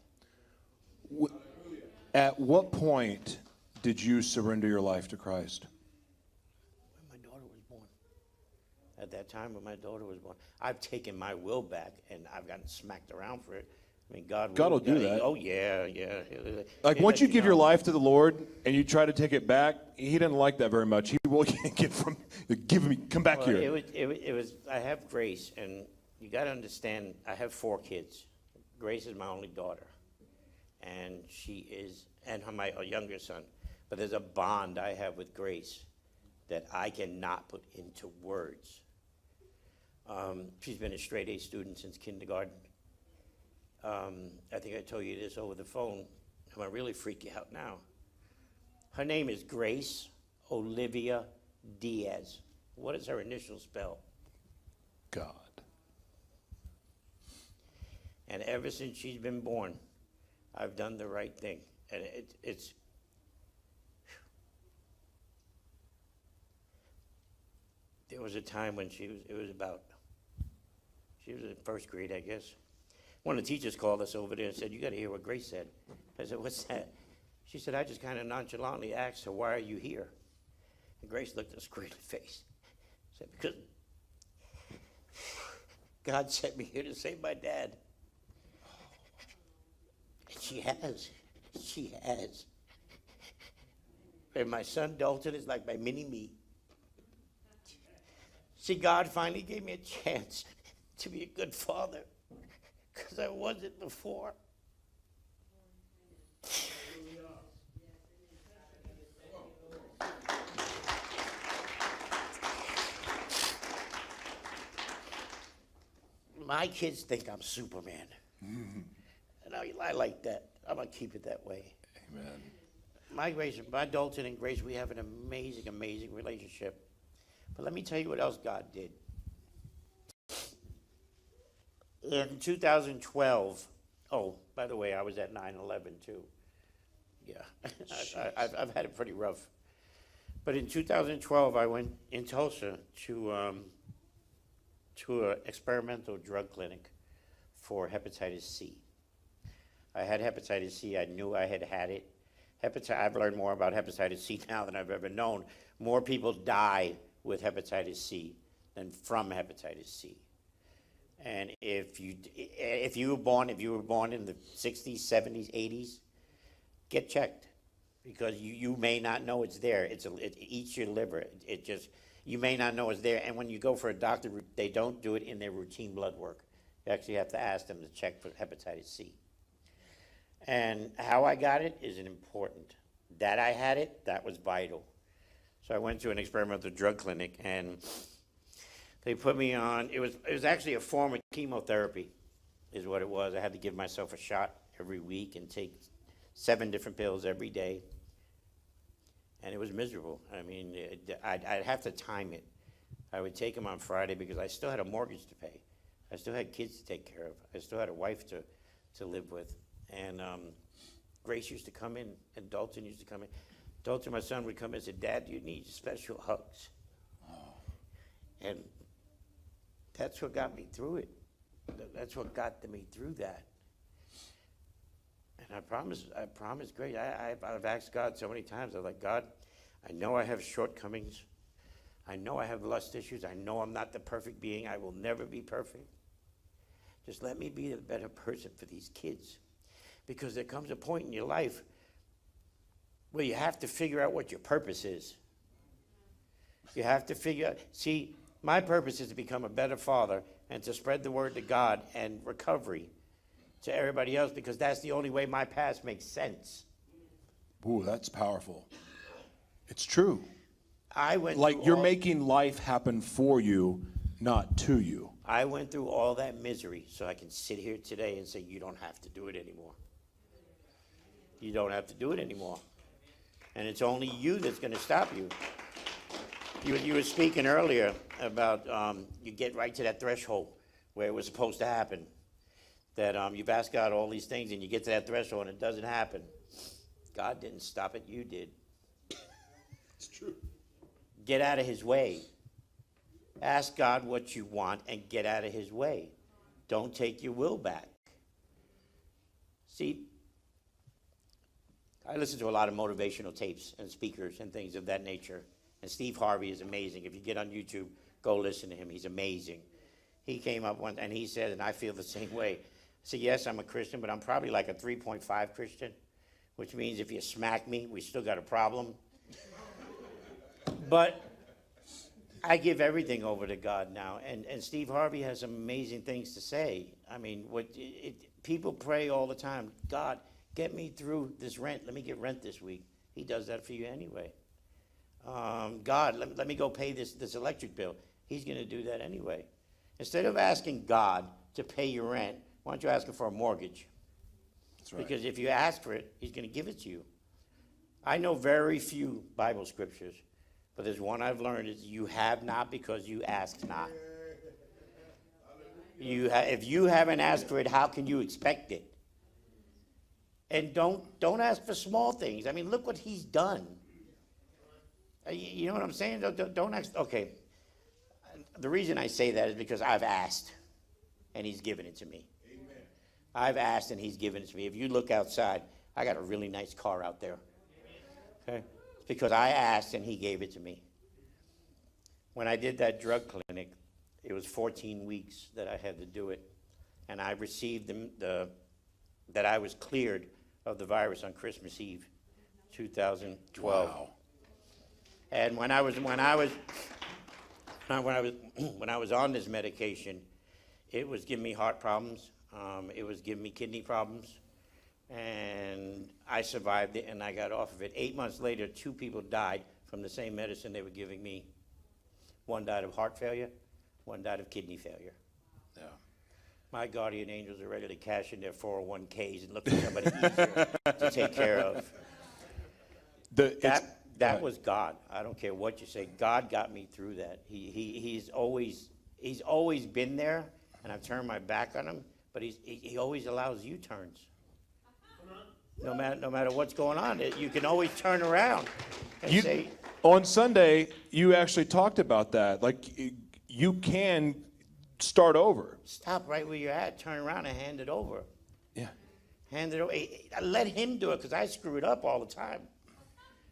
Speaker 1: At what point did you surrender your life to Christ?
Speaker 2: When my daughter was born. At that time when my daughter was born. I've taken my will back, and I've gotten smacked around for it. I mean, God
Speaker 1: will do that.
Speaker 2: Oh, yeah, yeah.
Speaker 1: Like
Speaker 2: He'll
Speaker 1: once
Speaker 2: let
Speaker 1: you give your
Speaker 2: know.
Speaker 1: life to the Lord and you try to take it back, he didn't like that very much. He will come back
Speaker 2: Well,
Speaker 1: here.
Speaker 2: it was, I have Grace, and you got to understand, I have 4 kids. Grace is my only daughter, and my younger son. But there's a bond I have with Grace that I cannot put into words. She's been a straight A student since kindergarten. I think I told you this over the phone. I'm going to really freak you out now. Her name is Grace Olivia Diaz. What does her initial spell?
Speaker 1: God.
Speaker 2: And ever since she's been born, I've done the right thing. And it's there was a time when she was in first grade, I guess. One of the teachers called us over there and said, "You got to hear what Grace said." I said, "What's that?" She said, "I just kind of nonchalantly asked her, 'Why are you here?'" And Grace looked us straight in the face. Said, "Because God sent me here to save my dad." And she has. She has. And my son Dalton is like my mini-me. See, God finally gave me a chance to be a good father, because I wasn't before. My kids think I'm Superman. Mm-hmm. And I like that. I'm going to keep it that way.
Speaker 1: Amen.
Speaker 2: My Dalton and Grace, we have an amazing, amazing relationship. But let me tell you what else God did. In 2012, oh, by the way, I was at 9/11 too. Yeah, I've had it pretty rough. But in 2012, I went in Tulsa to an experimental drug clinic for hepatitis C. I had hepatitis C. I knew I had it. I've learned more about hepatitis C now than I've ever known. More people die with hepatitis C than from hepatitis C. And if you were born in the 60s, 70s, 80s, get checked, because you may not know it's there. It eats your liver. You may not know it's there. And when you go for a doctor, they don't do it in their routine blood work. You actually have to ask them to check for hepatitis C. And how I got it isn't important. That I had it, that was vital. So I went to an experimental drug clinic, and they put me on, it was actually a form of chemotherapy, is what it was. I had to give myself a shot every week and take 7 different pills every day. And it was miserable. I mean, I'd have to time it. I would take them on Friday because I still had a mortgage to pay. I still had kids to take care of. I still had a wife to live with. And Grace used to come in, and Dalton used to come in. Dalton, my son, would come in and say, "Dad, you need special hugs." And that's what got me through it. That's what got me through that. And I promise, Grace, I've asked God so many times. I'm like, "God, I know I have shortcomings. I know I have lust issues. I know I'm not the perfect being. I will never be perfect. Just let me be a better person for these kids." Because there comes a point in your life where you have to figure out what your purpose is. You have to figure out, see, my purpose is to become a better father and to spread the word to God and recovery to everybody else, because that's the only way my past makes sense.
Speaker 1: Ooh, that's powerful. It's true.
Speaker 2: I went
Speaker 1: like you're making life happen for you, not to you.
Speaker 2: I went through all that misery so I can sit here today and say, you don't have to do it anymore. You don't have to do it anymore. And it's only you that's going to stop you. You were speaking earlier about you get right to that threshold where it was supposed to happen. That you've asked God all these things and you get to that threshold and it doesn't happen. God didn't stop it, you did.
Speaker 1: It's true.
Speaker 2: Get out of his way. Ask God what you want and get out of his way. Don't take your will back. See, I listen to a lot of motivational tapes and speakers and things of that nature. And Steve Harvey is amazing. If you get on YouTube, go listen to him. He's amazing. He came up once and he said, and I feel the same way, So yes, I'm a Christian, but I'm probably like a 3.5 Christian, which means if you smack me, we still got a problem. But I give everything over to God now, and Steve Harvey has some amazing things to say. I mean, people pray all the time, God, get me through this rent. Let me get rent this week. He does that for you anyway. God, let me go pay this electric bill. He's going to do that anyway. Instead of asking God to pay your rent, why don't you ask him for a mortgage?
Speaker 1: That's right.
Speaker 2: Because if you ask for it, he's going to give it to you. I know very few Bible scriptures, but there's one I've learned is you have not because you ask not. If you haven't asked for it, how can you expect it? And don't ask for small things. I mean, look what he's done. You know what I'm saying? Don't ask. Okay. The reason I say that is because I've asked, and he's given it to me. Amen. I've asked, and he's given it to me. If you look outside, I got a really nice car out there. Okay? It's because I asked, and he gave it to me. When I did that drug clinic, it was 14 weeks that I had to do it, and I received that I was cleared of the virus on Christmas Eve, 2012. Wow. And when I was on this medication, it was giving me heart problems. It was giving me kidney problems, and I survived it, and I got off of it. 8 months later, 2 people died from the same medicine they were giving me. One died of heart failure, one died of kidney failure. Yeah. My guardian angels are ready to cash in their 401ks and look for somebody easier to take care of. That was God. I don't care what you say. God got me through that. He's always been there, and I've turned my back on him. But he always allows U-turns. No matter what's going on, you can always turn around and say.
Speaker 1: On Sunday, you actually talked about that. Like you can start over.
Speaker 2: Stop right where you're at. Turn around and hand it over.
Speaker 1: Yeah.
Speaker 2: Hand it over. Let him do it because I screw it up all the time.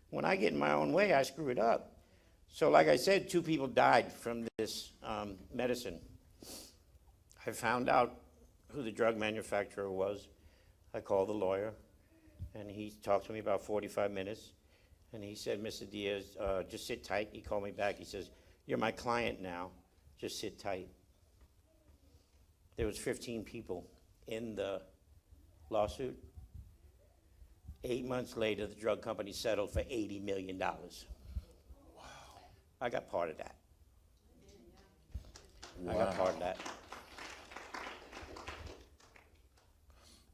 Speaker 2: When I get in my own way, I screw it up. So like I said, 2 people died from this medicine. I found out who the drug manufacturer was. I called the lawyer, and he talked to me about 45 minutes. And he said, Mr. Diaz, just sit tight. He called me back. He says, you're my client now. Just sit tight. There was 15 people in the lawsuit. 8 months later, the drug company settled for $80 million. Wow. I got part of that. Wow. I got part of that.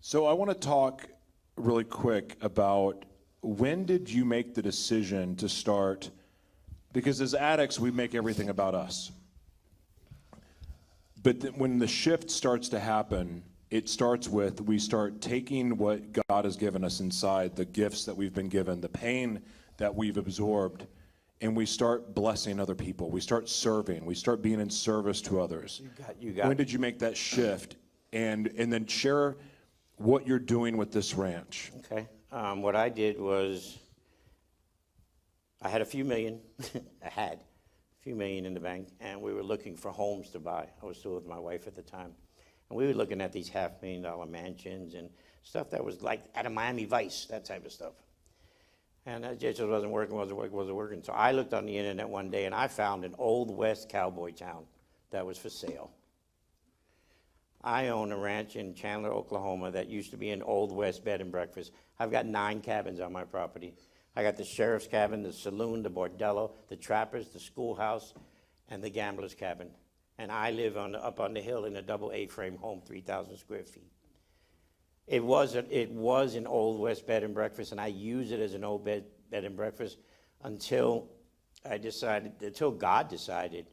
Speaker 1: So I want to talk really quick about when did you make the decision to start, because as addicts, we make everything about us. But when the shift starts to happen, it starts with we start taking what God has given us inside, the gifts that we've been given, the pain that we've absorbed, and we start blessing other people. We start serving. We start being in service to others.
Speaker 2: You got
Speaker 1: when did you make that shift? And then share what you're doing with this ranch.
Speaker 2: Okay. What I did was I had a few million. I had a few million in the bank, and we were looking for homes to buy. I was still with my wife at the time. And we were looking at these $500,000 mansions and stuff that was like out of Miami Vice, that type of stuff. And it just wasn't working. So I looked on the internet one day, and I found an Old West cowboy town that was for sale. I own a ranch in Chandler, Oklahoma that used to be an Old West bed and breakfast. I've got 9 cabins on my property. I got the sheriff's cabin, the saloon, the bordello, the trappers, the schoolhouse, and the gambler's cabin. And I live up on the hill in a double A-frame home, 3,000 square feet. It was an Old West bed and breakfast, and I use it as an old bed and breakfast until God decided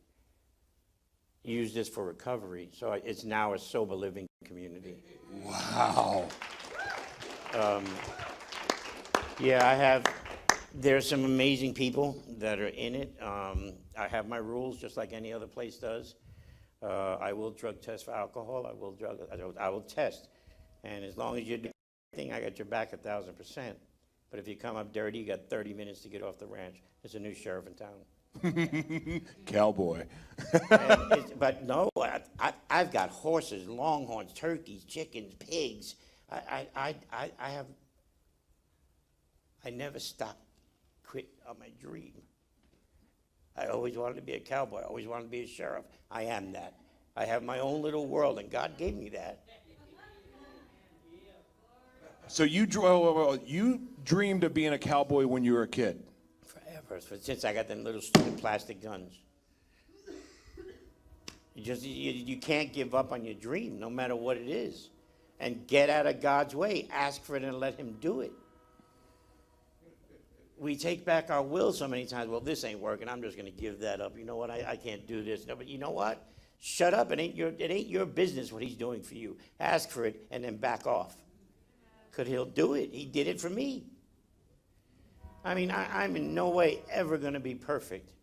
Speaker 2: use this for recovery. So it's now a sober living community.
Speaker 1: Wow.
Speaker 2: There's some amazing people that are in it. I have my rules just like any other place does. I will drug test for alcohol. I will test. And as long as you're doing everything, I got your back 1,000%. But if you come up dirty, you got 30 minutes to get off the ranch. There's a new sheriff in town.
Speaker 1: Cowboy.
Speaker 2: But no, I've got horses, longhorns, turkeys, chickens, pigs. I never stopped, quit on my dream. I always wanted to be a cowboy. I always wanted to be a sheriff. I am that. I have my own little world, and God gave me that.
Speaker 1: So you dreamed of being a cowboy when you were a kid?
Speaker 2: Forever, since I got them little stupid plastic guns. You can't give up on your dream, no matter what it is. And get out of God's way. Ask for it and let him do it. We take back our will so many times. Well, this ain't working. I'm just going to give that up. You know what? I can't do this. No, but you know what? Shut up. It ain't your business what he's doing for you. Ask for it and then back off. Because he'll do it. He did it for me. I mean, I'm in no way ever going to be perfect.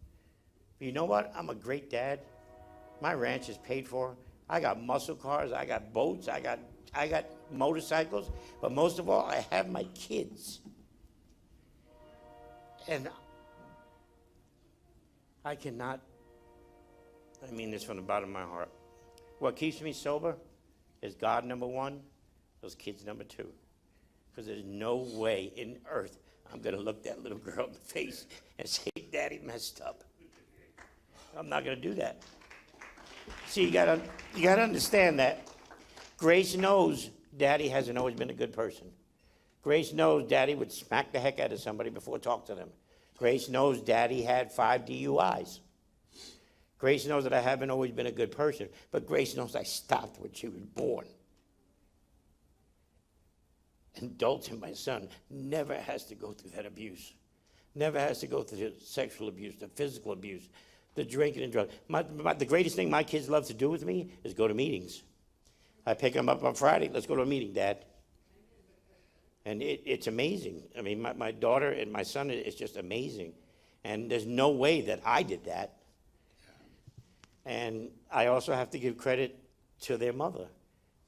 Speaker 2: But you know what? I'm a great dad. My ranch is paid for. I got muscle cars. I got boats. I got motorcycles. But most of all, I have my kids. And I mean this from the bottom of my heart. What keeps me sober is God, number one, those kids, number two. Because there's no way in earth I'm going to look that little girl in the face and say, Daddy messed up. I'm not going to do that. See, you got to understand that Grace knows Daddy hasn't always been a good person. Grace knows Daddy would smack the heck out of somebody before talk to them. Grace knows Daddy had 5 DUIs. Grace knows that I haven't always been a good person, but Grace knows I stopped when she was born. And Dalton, my son, never has to go through that abuse. Never has to go through the sexual abuse, the physical abuse, the drinking and drugs. The greatest thing my kids love to do with me is go to meetings. I pick them up on Friday. Let's go to a meeting, Dad. And it's amazing. I mean, my daughter and my son, it's just amazing. And there's no way that I did that. And I also have to give credit to their mother,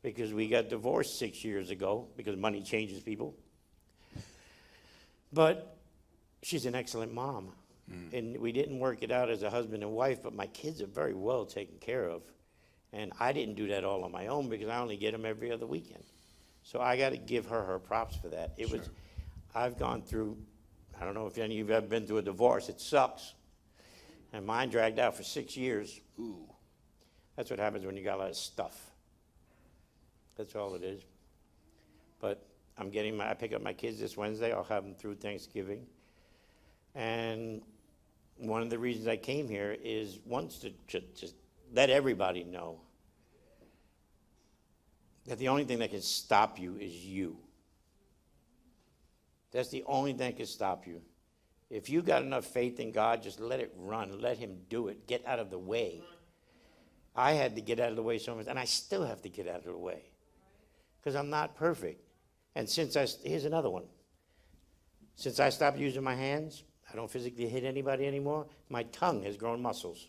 Speaker 2: because we got divorced 6 years ago because money changes people. But she's an excellent mom. And we didn't work it out as a husband and wife, but my kids are very well taken care of. And I didn't do that all on my own because I only get them every other weekend. So I got to give her props for that. I've gone through, I don't know if any of you have ever been through a divorce. It sucks. And mine dragged out for 6 years. Ooh. That's what happens when you got a lot of stuff. That's all it is. But I pick up my kids this Wednesday. I'll have them through Thanksgiving. And one of the reasons I came here is once to just let everybody know that the only thing that can stop you is you. That's the only thing that can stop you. If you got enough faith in God, just let it run. Let him do it. Get out of the way. I had to get out of the way so much, and I still have to get out of the way because I'm not perfect. And here's another one. Since I stopped using my hands, I don't physically hit anybody anymore. My tongue has grown muscles.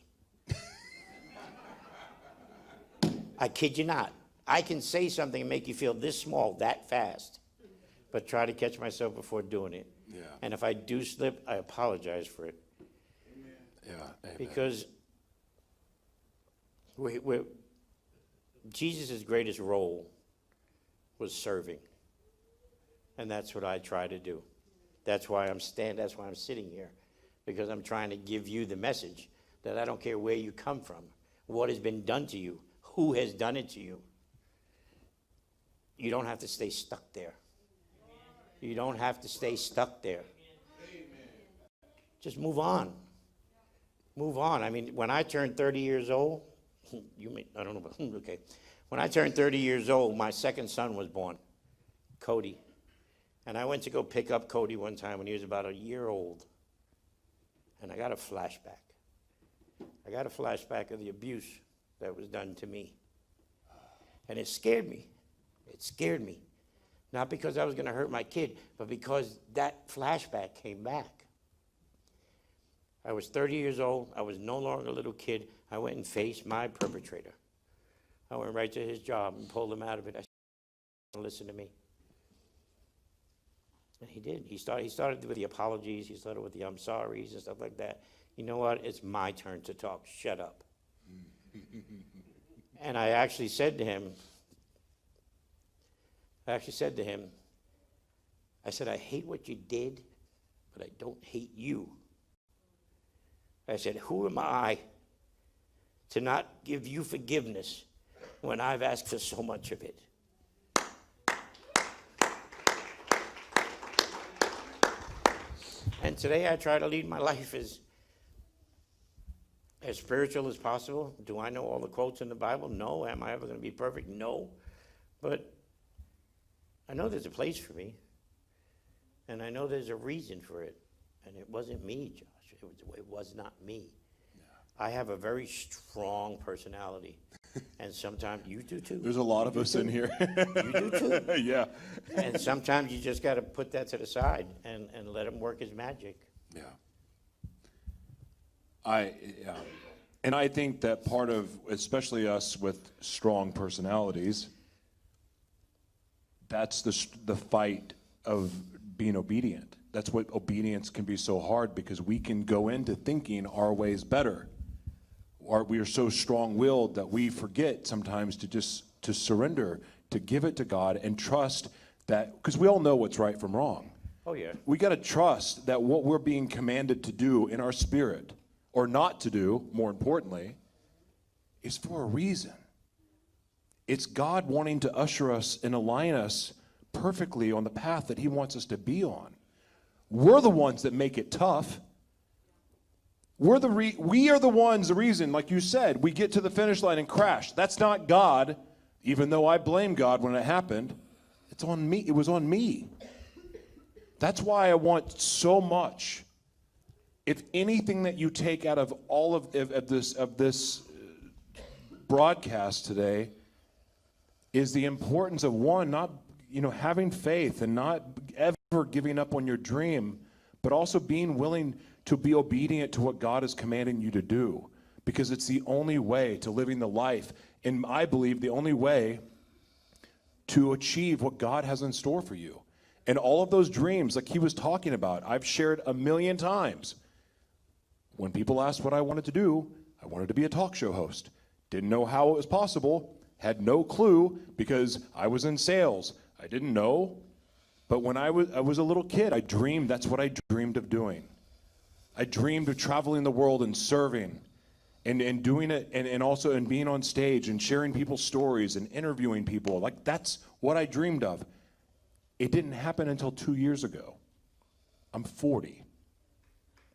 Speaker 2: I kid you not. I can say something and make you feel this small, that fast, but try to catch myself before doing it. Yeah. And if I do slip, I apologize for it. Amen. Yeah. Amen. Because Jesus' greatest role was serving. And that's what I try to do. That's why I'm sitting here. Because I'm trying to give you the message that I don't care where you come from, what has been done to you, who has done it to you. You don't have to stay stuck there. You don't have to stay stuck there. Just move on. Move on. I mean, when I turned 30 years old, I don't know, but okay. When I turned 30 years old, my second son was born, Cody. And I went to go pick up Cody one time when he was about a year old. And I got a flashback. I got a flashback of the abuse that was done to me. And it scared me. It scared me. Not because I was going to hurt my kid, but because that flashback came back. I was 30 years old. I was no longer a little kid. I went and faced my perpetrator. I went right to his job and pulled him out of it. I said, listen to me. And he did. He started with the apologies. He started with the I'm sorries and stuff like that. you know what, it's my turn to talk, shut up. And I actually said to him, I said, I hate what you did, but I don't hate you. I said, who am I to not give you forgiveness when I've asked for so much of it? And today I try to lead my life as spiritual as possible. Do I know all the quotes in the Bible? No. Am I ever going to be perfect? No. But I know there's a place for me, and I know there's a reason for it. And it wasn't me, Josh. It was not me. Yeah. I have a very strong personality, and sometimes you do too.
Speaker 1: There's a lot of us in here.
Speaker 2: You do too.
Speaker 1: Yeah.
Speaker 2: And sometimes you just got to put that to the side and let him work his magic.
Speaker 1: Yeah. And I think that part of, especially us with strong personalities, that's the fight of being obedient. That's what obedience can be so hard, because we can go into thinking our way's better. Or we are so strong-willed that we forget sometimes to surrender, to give it to God and trust that, because we all know what's right from wrong.
Speaker 2: Oh, yeah.
Speaker 1: We got to trust that what we're being commanded to do in our spirit, or not to do, more importantly, is for a reason. It's God wanting to usher us and align us perfectly on the path that he wants us to be on. We're the ones that make it tough. We are the ones, the reason, like you said, we get to the finish line and crash. That's not God, even though I blame God when it happened. It's on me. It was on me. That's why I want so much. If anything that you take out of all of this broadcast today is the importance of, one, not having faith and not ever giving up on your dream, but also being willing to be obedient to what God is commanding you to do, because it's the only way to living the life, and I believe the only way to achieve what God has in store for you. And all of those dreams, like he was talking about, I've shared 1,000,000 times. When people asked what I wanted to do, I wanted to be a talk show host. Didn't know how it was possible, had no clue, because I was in sales. I didn't know. But when I was a little kid, that's what I dreamed of doing. I dreamed of traveling the world and serving and doing it, and also being on stage and sharing people's stories and interviewing people. Like, that's what I dreamed of. It didn't happen until 2 years ago. I'm 40.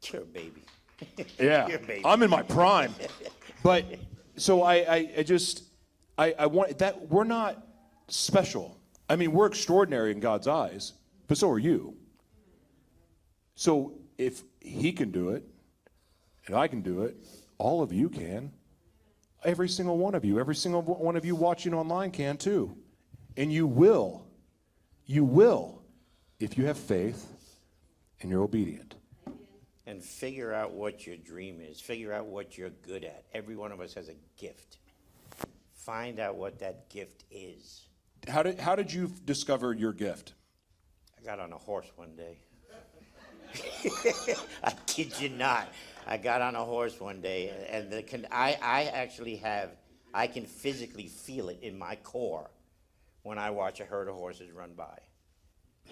Speaker 2: You're a baby.
Speaker 1: Yeah,
Speaker 2: You're a baby.
Speaker 1: I'm in my prime. But so I want that. We're not special. I mean, we're extraordinary in God's eyes, but so are you. So if he can do it, and I can do it, all of you can. Every single one of you watching online can too. And you will, if you have faith and you're obedient.
Speaker 2: And figure out what your dream is. Figure out what you're good at. Every one of us has a gift. Find out what that gift is.
Speaker 1: How did you discover your gift?
Speaker 2: I got on a horse one day. I kid you not. I got on a horse one day, and I can physically feel it in my core when I watch a herd of horses run by.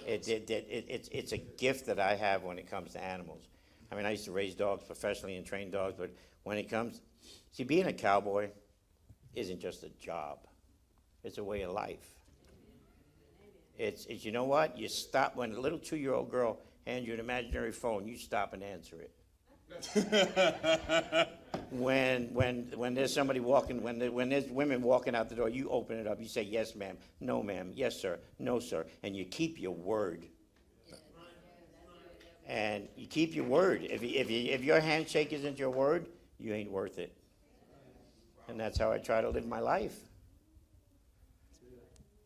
Speaker 2: It's a gift that I have when it comes to animals. I mean, I used to raise dogs professionally and train dogs, but when it comes, being a cowboy isn't just a job. It's a way of life. It's you know what? You stop when a little 2-year-old girl hands you an imaginary phone, you stop and answer it. When there's somebody walking, when there's women walking out the door, you open it up. You say, yes, ma'am. No, ma'am. Yes, sir. No, sir. And you keep your word. And you keep your word. If your handshake isn't your word, you ain't worth it. And that's how I try to live my life.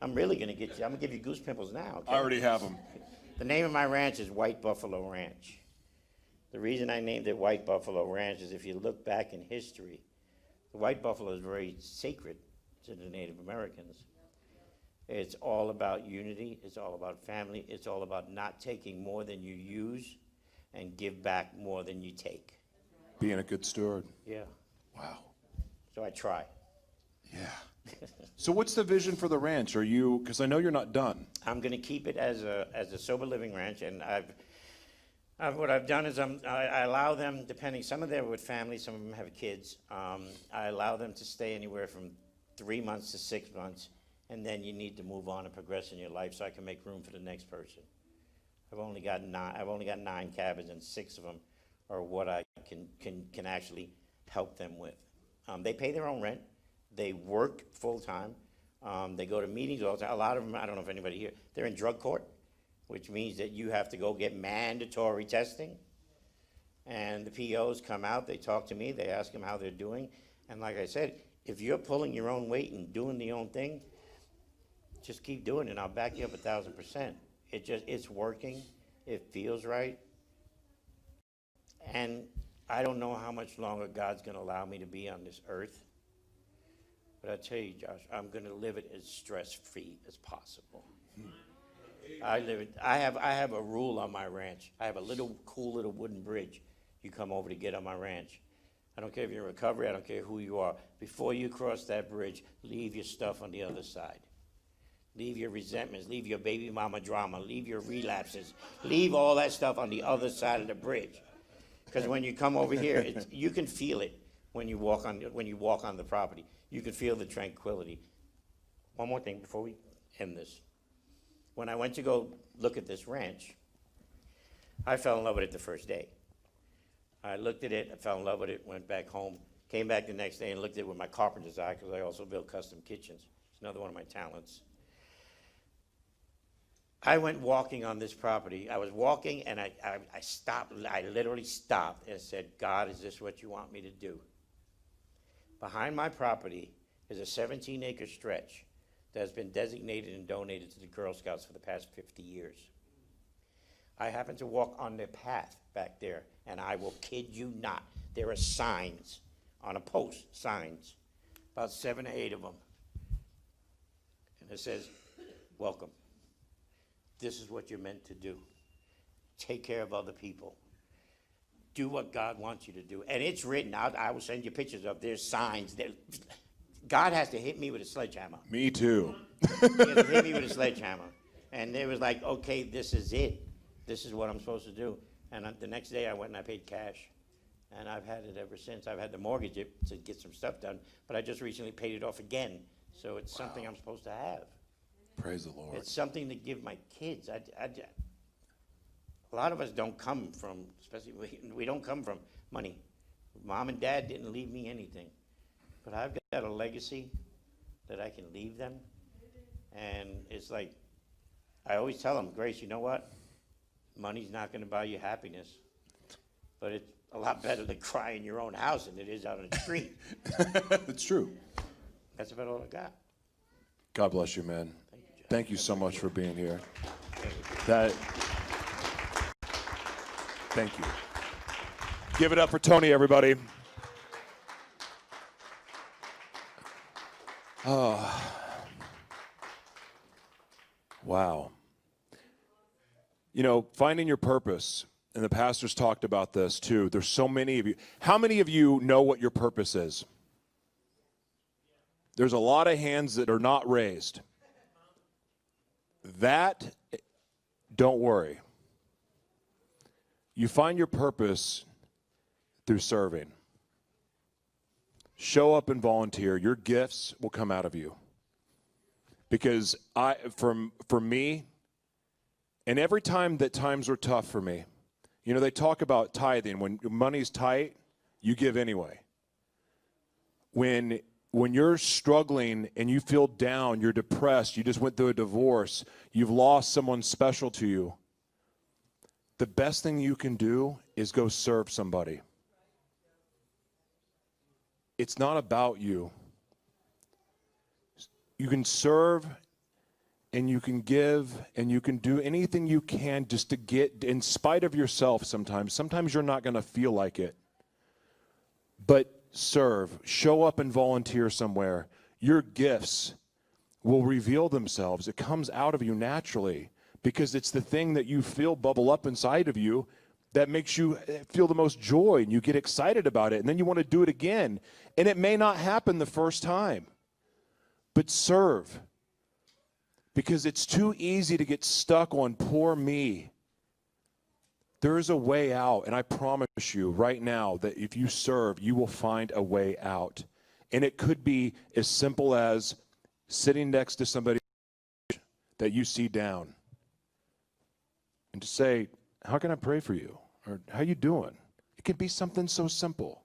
Speaker 2: I'm really going to get you. I'm going to give you goose pimples now. Okay?
Speaker 1: I already have them.
Speaker 2: The name of my ranch is White Buffalo Ranch. The reason I named it White Buffalo Ranch is if you look back in history, the white buffalo is very sacred to the Native Americans. It's all about unity. It's all about family. It's all about not taking more than you use and give back more than you take.
Speaker 1: Being a good steward.
Speaker 2: Yeah.
Speaker 1: Wow.
Speaker 2: So I try.
Speaker 1: Yeah. So what's the vision for the ranch? Are you, because I know you're not done.
Speaker 2: I'm going to keep it as a sober living ranch, and what I've done is I allow them, depending, some of them are with families, some of them have kids. I allow them to stay anywhere from 3 months to 6 months, and then you need to move on and progress in your life so I can make room for the next person. I've only got 9 cabins, and 6 of them are what I can actually help them with. They pay their own rent. They work full-time. They go to meetings all the time. A lot of them, I don't know if anybody here, they're in drug court, which means that you have to go get mandatory testing. And the POs come out, they talk to me, they ask them how they're doing. And like I said, if you're pulling your own weight and doing the own thing, just keep doing it, and I'll back you up 1,000%. It's working, it feels right. And I don't know how much longer God's gonna allow me to be on this earth. But I tell you, Josh, I'm going to live it as stress-free as possible. I have a rule on my ranch. I have a cool little wooden bridge you come over to get on my ranch. I don't care if you're in recovery. I don't care who you are. Before you cross that bridge, leave your stuff on the other side. Leave your resentments. Leave your baby mama drama. Leave your relapses. Leave all that stuff on the other side of the bridge. Because when you come over here, you can feel it when you walk on the property. You can feel the tranquility. One more thing before we end this. When I went to go look at this ranch, I fell in love with it the first day. I looked at it, I fell in love with it, went back home, came back the next day and looked at it with my carpenter's eye, because I also build custom kitchens. It's another one of my talents. I went walking on this property. I was walking and I stopped. I literally stopped and said, God, is this what you want me to do? Behind my property is a 17-acre stretch that has been designated and donated to the Girl Scouts for the past 50 years. I happened to walk on the path back there, and I will kid you not, there are signs on a post, signs, about 7 or 8 of them. And it says, welcome. This is what you're meant to do. Take care of other people. Do what God wants you to do. And it's written out. I will send you pictures of there's signs. God has to hit me with a sledgehammer.
Speaker 1: Me too.
Speaker 2: He has to hit me with a sledgehammer. And it was like, okay, this is it. This is what I'm supposed to do. And the next day I went and I paid cash. And I've had it ever since. I've had to mortgage it to get some stuff done. But I just recently paid it off again. So it's something I'm supposed to have.
Speaker 1: Praise the Lord.
Speaker 2: It's something to give my kids. A lot of us don't come from, especially we don't come from money. Mom and Dad didn't leave me anything. But I've got a legacy that I can leave them. And it's like, I always tell them, Grace, you know what? Money's not going to buy you happiness. But it's a lot better than crying in your own house than it is out on the street.
Speaker 1: It's true.
Speaker 2: That's about all I got.
Speaker 1: God bless you, man.
Speaker 2: Thank you, John.
Speaker 1: Thank you so much for being here. Thank you. Give it up for Tony, everybody. Oh. Wow. You know, finding your purpose, and the pastors talked about this too. There's so many of you. How many of you know what your purpose is? There's a lot of hands that are not raised. That, don't worry. You find your purpose through serving. Show up and volunteer. Your gifts will come out of you. Because for me, and every time that times were tough for me, you know, they talk about tithing. When money's tight, you give anyway. When you're struggling and you feel down, you're depressed, you just went through a divorce, you've lost someone special to you, the best thing you can do is go serve somebody. It's not about you. You can serve and you can give and you can do anything you can just to get, in spite of yourself sometimes. Sometimes you're not going to feel like it. But serve, show up and volunteer somewhere. Your gifts will reveal themselves. It comes out of you naturally because it's the thing that you feel bubble up inside of you that makes you feel the most joy, and you get excited about it, and then you want to do it again. And it may not happen the first time, but serve. Because it's too easy to get stuck on poor me. There is a way out, and I promise you right now that if you serve, you will find a way out. And it could be as simple as sitting next to somebody that you see down and to say, how can I pray for you? Or how you doing? It could be something so simple.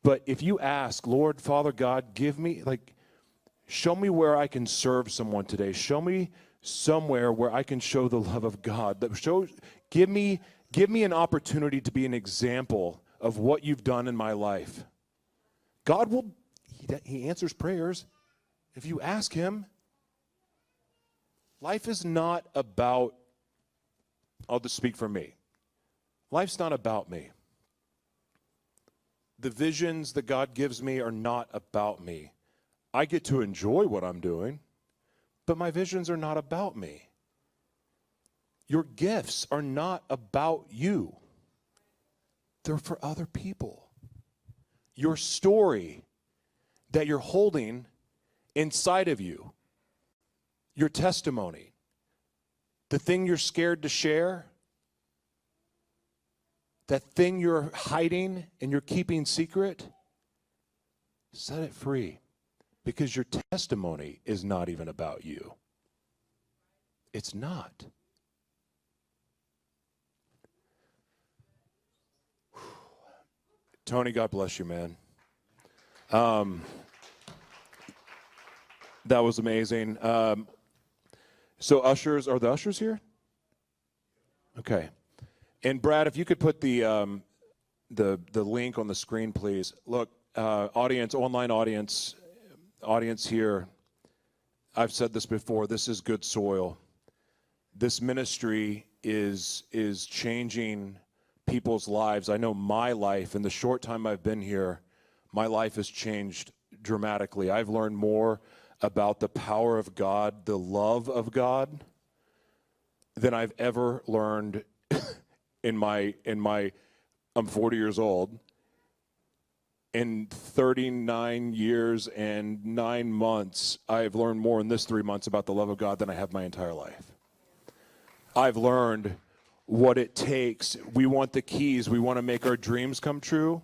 Speaker 1: But if you ask, Lord, Father God, give me, show me where I can serve someone today. Show me somewhere where I can show the love of God. Give me an opportunity to be an example of what you've done in my life. God will, he answers prayers if you ask him. Life is not about, I'll just speak for me. Life's not about me. The visions that God gives me are not about me. I get to enjoy what I'm doing, but my visions are not about me. Your gifts are not about you. They're for other people. Your story that you're holding inside of you, your testimony, the thing you're scared to share, that thing you're hiding and you're keeping secret, set it free. Because your testimony is not even about you. It's not. Tony, God bless you, man. That was amazing. So ushers, are the ushers here? Okay. And Brad, if you could put the link on the screen, please. Look, audience, online audience here, I've said this before, this is good soil. This ministry is changing people's lives. I know my life, in the short time I've been here, my life has changed dramatically. I've learned more about the power of God, the love of God, than I've ever learned in my I'm 40 years old. In 39 years and 9 months, I've learned more in this 3 months about the love of God than I have my entire life. I've learned what it takes. We want the keys. We want to make our dreams come true.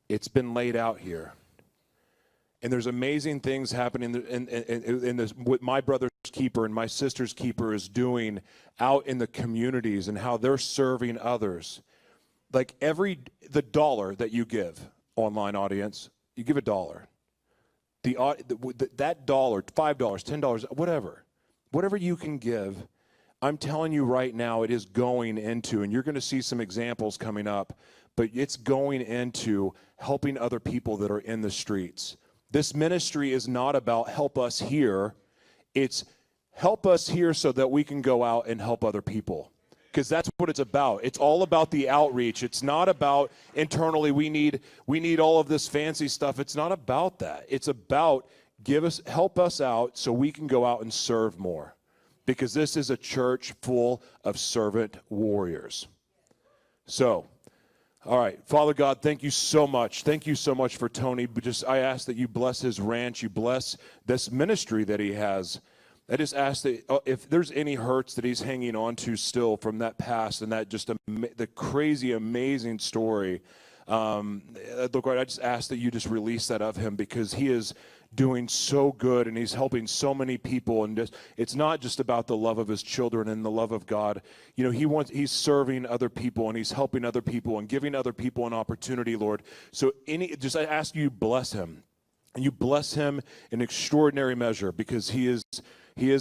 Speaker 1: It's been laid out here. And there's amazing things happening in this, what my brother's keeper and my sister's keeper is doing out in the communities and how they're serving others. Like the dollar that you give, online audience, you give $1. That dollar, $5, $10, whatever you can give, I'm telling you right now, it is going into, and you're going to see some examples coming up, but it's going into helping other people that are in the streets. This ministry is not about help us here. It's help us here so that we can go out and help other people. Because that's what it's about. It's all about the outreach. It's not about internally we need all of this fancy stuff. It's not about that. It's about help us out so we can go out and serve more. Because this is a church full of servant warriors. So, all right, Father God, thank you so much. Thank you so much for Tony. I ask that you bless his ranch, you bless this ministry that he has. I just ask that if there's any hurts that he's hanging on to still from that past and that just the crazy, amazing story, look, I just ask that you just release that of him because he is doing so good and he's helping so many people, and it's not just about the love of his children and the love of God. You know, he's serving other people and he's helping other people and giving other people an opportunity, Lord. So I ask you bless him, and you bless him in extraordinary measure because he is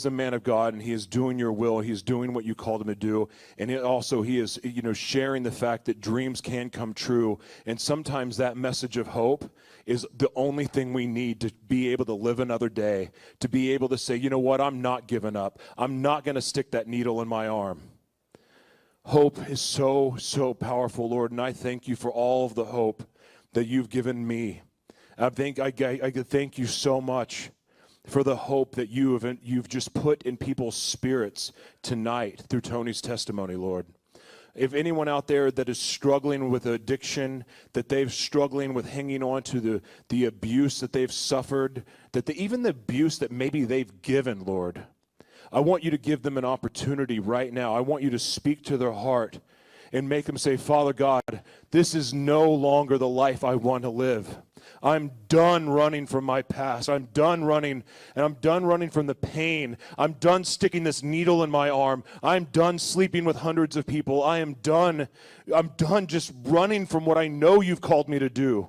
Speaker 1: a man of God, and he is doing your will. He is doing what you called him to do. And he is, sharing the fact that dreams can come true. And sometimes that message of hope is the only thing we need to be able to live another day, to be able to say, you know what, I'm not giving up. I'm not going to stick that needle in my arm. Hope is so, so powerful, Lord, and I thank you for all of the hope that you've given me. I thank you so much for the hope that you've just put in people's spirits tonight through Tony's testimony, Lord. if anyone out there that is struggling with addiction, that they've struggling with hanging on to the abuse that they've suffered, even the abuse that maybe they've given, Lord, I want you to give them an opportunity right now. I want you to speak to their heart and make them say, Father God, this is no longer the life I want to live. I'm done running from my past. I'm done running, and I'm done running from the pain. I'm done sticking this needle in my arm. I'm done sleeping with hundreds of people. I'm done just running from what I know you've called me to do.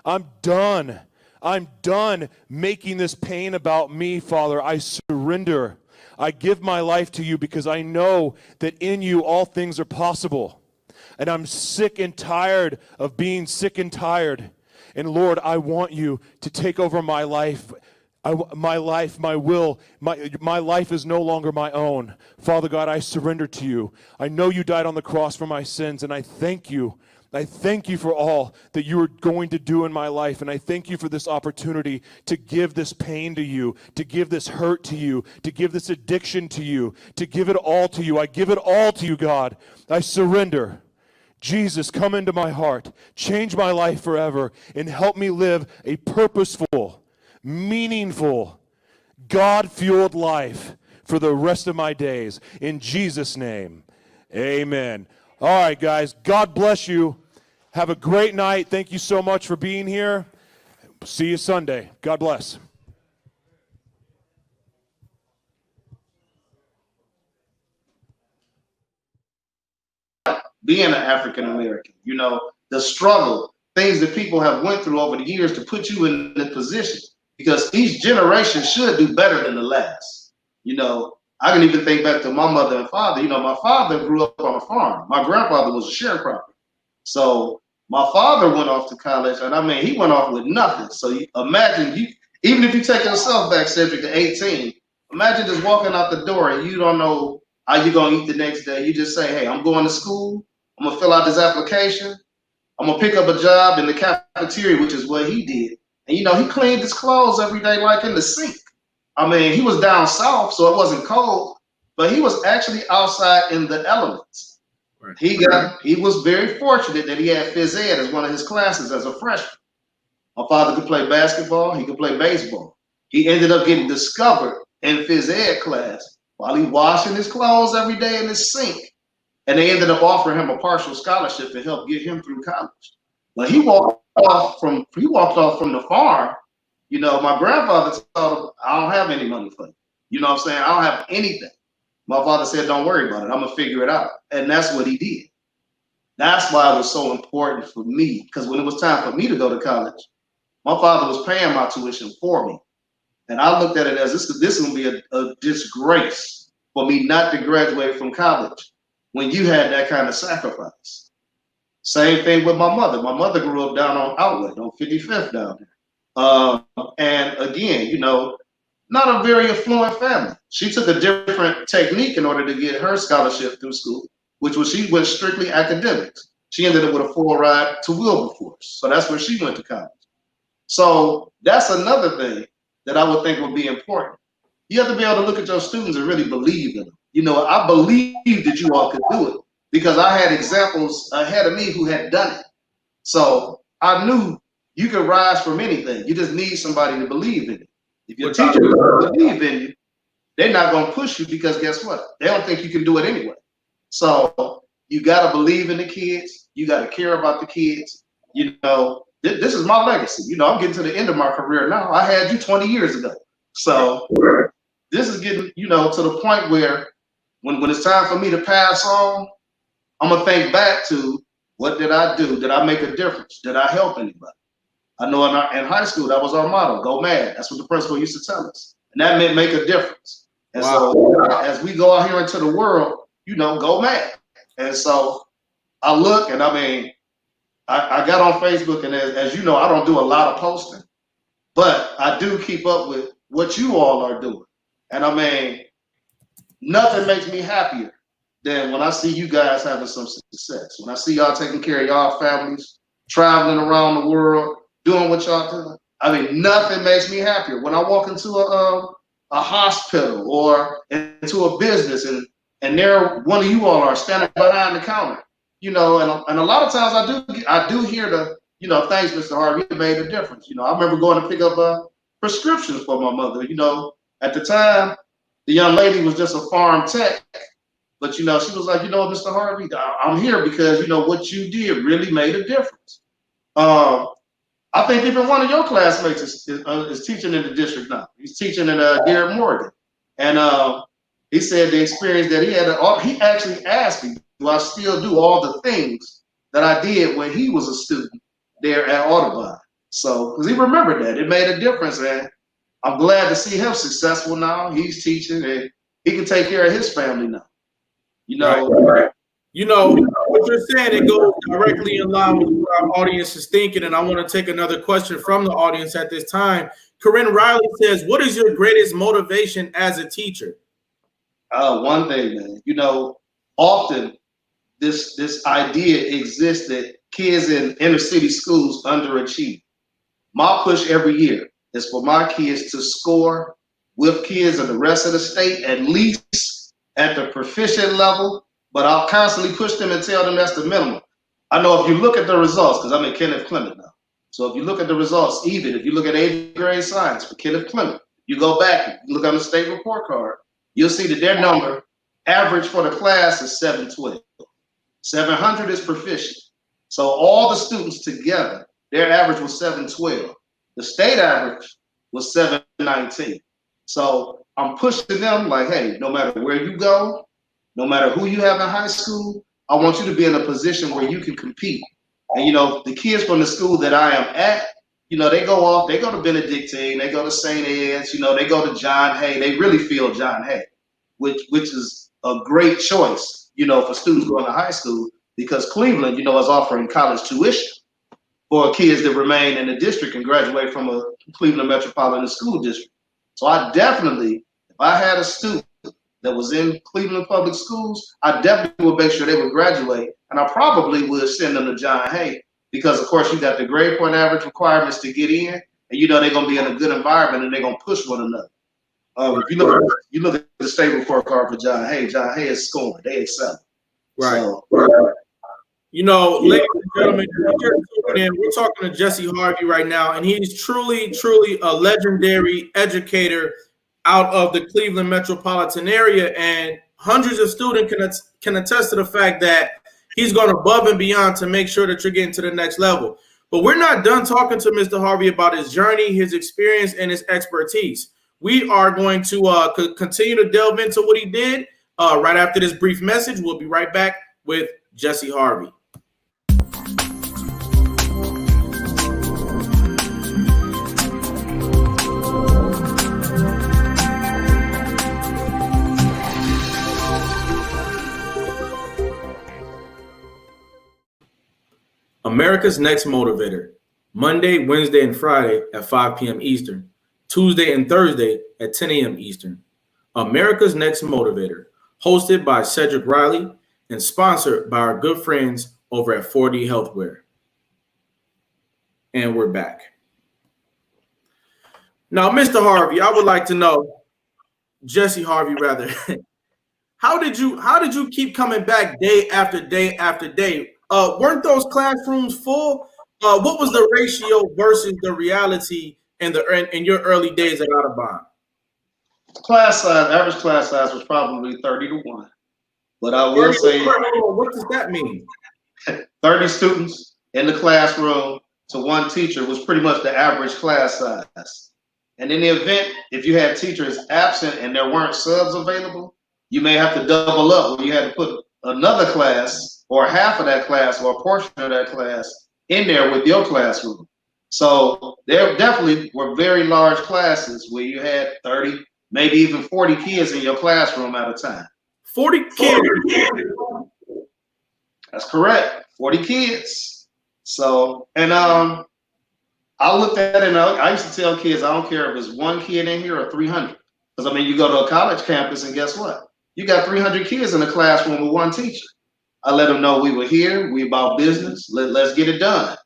Speaker 1: I'm done. I'm done making this pain about me, Father. I surrender. I give my life to you because I know that in you all things are possible. And I'm sick and tired of being sick and tired. And Lord, I want you to take over my life. My life, my will, my life is no longer my own. Father God, I surrender to you. I know you died on the cross for my sins, and I thank you. I thank you for all that you are going to do in my life, and I thank you for this opportunity to give this pain to you, to give this hurt to you, to give this addiction to you, to give it all to you. I give it all to you, God. I surrender. Jesus, come into my heart, change my life forever, and help me live a purposeful, meaningful, God-fueled life for the rest of my days. In Jesus' name, amen. All right, guys, God bless you. Have a great night. Thank you so much for being here. See you Sunday. God bless.
Speaker 3: Being an African American, you know, the struggle, things that people have went through over the years to put you in the position, because each generation should do better than the last. You know, I can even think back to my mother and father. You know, my father grew up on a farm. My grandfather was a sharecropper. So my father went off to college, and I mean, he went off with nothing. So you imagine, even if you take yourself back, Cedric, to 18, imagine just walking out the door and you don't know how you're going to eat the next day. You just say, hey, I'm going to school. I'm gonna fill out this application. I'm gonna pick up a job in the cafeteria, which is what he did. And you know, he cleaned his clothes every day like in the sink. I mean, he was down south, so it wasn't cold, but he was actually outside in the elements. Right. He was very fortunate that he had phys ed as one of his classes as a freshman. My father could play basketball, he could play baseball. He ended up getting discovered in phys ed class while he washing his clothes every day in his sink. And they ended up offering him a partial scholarship to help get him through college. But he walked off from the farm. You know, my grandfather told him, I don't have any money for you. You know what I'm saying? I don't have anything. My father said, don't worry about it. I'm gonna figure it out. And that's what he did. That's why it was so important for me, because when it was time for me to go to college, my father was paying my tuition for me. And I looked at it as this is gonna be a disgrace for me not to graduate from college when you had that kind of sacrifice. Same thing with my mother. My mother grew up down on Outlet, on 55th down there. And again, you know, not a very affluent family. She took a different technique in order to get her scholarship through school, which was she went strictly academics. She ended up with a full ride to Wilberforce. So that's where she went to college. So that's another thing that I would think would be important. You have to be able to look at your students and really believe in them. You know, I believe that you all could do it because I had examples ahead of me who had done it. So I knew you could rise from anything. You just need somebody to believe in it. If your teacher doesn't believe in you, they're not going to push you because guess what? They don't think you can do it anyway. So you got to believe in the kids. You got to care about the kids. You know, this is my legacy. You know, I'm getting to the end of my career now. I had you 20 years ago. So this is getting, you know, to the point where when it's time for me to pass on, I'm going to think back to what did I do? Did I make a difference? Did I help anybody? I know in high school, that was our motto, go mad. That's what the principal used to tell us. And that meant make a difference. And so as we go out here into the world, you know, go mad. And so I look and I mean, I got on Facebook and as you know, I don't do a lot of posting, but I do keep up with what you all are doing. And I mean, nothing makes me happier than when I see you guys having some success. When I see y'all taking care of y'all families, traveling around the world, doing what y'all doing. I mean, nothing makes me happier. When I walk into a hospital or into a business and there one of you all are standing behind the counter and a lot of times I do hear the, thanks, Mr. Harvey, you made a difference. I remember going to pick up prescriptions for my mother. At the time, the young lady was just a farm tech, but she was like, Mr. Harvey, I'm here because what you did really made a difference. I think even one of your classmates is teaching in the district now. He's teaching in Garrett Morgan, and he said the experience that he had. He actually asked me, "Do I still do all the things that I did when he was a student there at Audubon?" So, because he remembered that, it made a difference, and I'm glad to see him successful now. He's teaching, and he can take care of his family now.
Speaker 4: Right. What you're saying, it goes directly in line with what our audience is thinking, and I want to take another question from the audience at this time. Corinne Riley says, what is your greatest motivation as a teacher?
Speaker 3: One thing, man, often this idea exists that kids in inner city schools underachieve. My push every year is for my kids to score with kids in the rest of the state, at least at the proficient level, but I'll constantly push them and tell them that's the minimum. I know if you look at the results, because I'm in Kenneth Clement now, so if you look at the results, even if you look at 8th grade science for Kenneth Clement, you go back, you look on the state report card, you'll see that their number average for the class is 712. 700 is proficient. So all the students together, their average was 712. The state average was 719. So I'm pushing them like, hey, no matter where you go, no matter who you have in high school, I want you to be in a position where you can compete. And the kids from the school that I am at, they go to Benedictine, they go to St. Ed's, they go to John Hay. They really feel John Hay, which is a great choice, for students going to high school, because Cleveland, is offering college tuition for kids that remain in the district and graduate from a Cleveland Metropolitan School District. So I definitely, if I had a student that was in Cleveland Public Schools, I definitely would make sure they would graduate, and I probably would send them to John Hay, because of course you got the grade point average requirements to get in, and they're going to be in a good environment and they're going to push one another. If you look at the state report card for John Hay is scoring, they excel.
Speaker 4: Right.
Speaker 3: So,
Speaker 4: ladies and gentlemen, we're talking to Jesse Harvey right now, and he's truly, truly a legendary educator out of the Cleveland metropolitan area, and hundreds of students can attest to the fact that he's gone above and beyond to make sure that you're getting to the next level. But we're not done talking to Mr. Harvey about his journey, his experience, and his expertise. We are going to continue to delve into what he did right after this brief message. We'll be right back with Jesse Harvey. America's Next Motivator, Monday, Wednesday, and Friday at 5 p.m. Eastern, Tuesday and Thursday at 10 a.m. Eastern. America's Next Motivator, hosted by Cedric Riley and sponsored by our good friends over at 4D Healthware. And we're back. Now, Mr. Harvey, I would like to know, Jesse Harvey rather, how did you keep coming back day after day after day? Weren't those classrooms full? What was the ratio versus the reality in your early days at Audubon?
Speaker 3: average class size was probably 30 to 1. But I will say,
Speaker 4: what does that mean?
Speaker 3: 30 students in the classroom to one teacher was pretty much the average class size. And in the event, if you had teachers absent and there weren't subs available, you may have to double up when you had to put another class or half of that class or a portion of that class in there with your classroom. So there definitely were very large classes where you had 30, maybe even 40 kids in your classroom at a time.
Speaker 4: 40 kids.
Speaker 3: That's correct. 40 kids. So, and I looked at it and I used to tell kids, I don't care if it's one kid in here or 300. Because, you go to a college campus and guess what? You got 300 kids in the classroom with one teacher. I let them know we were here, we about business, let's get it done.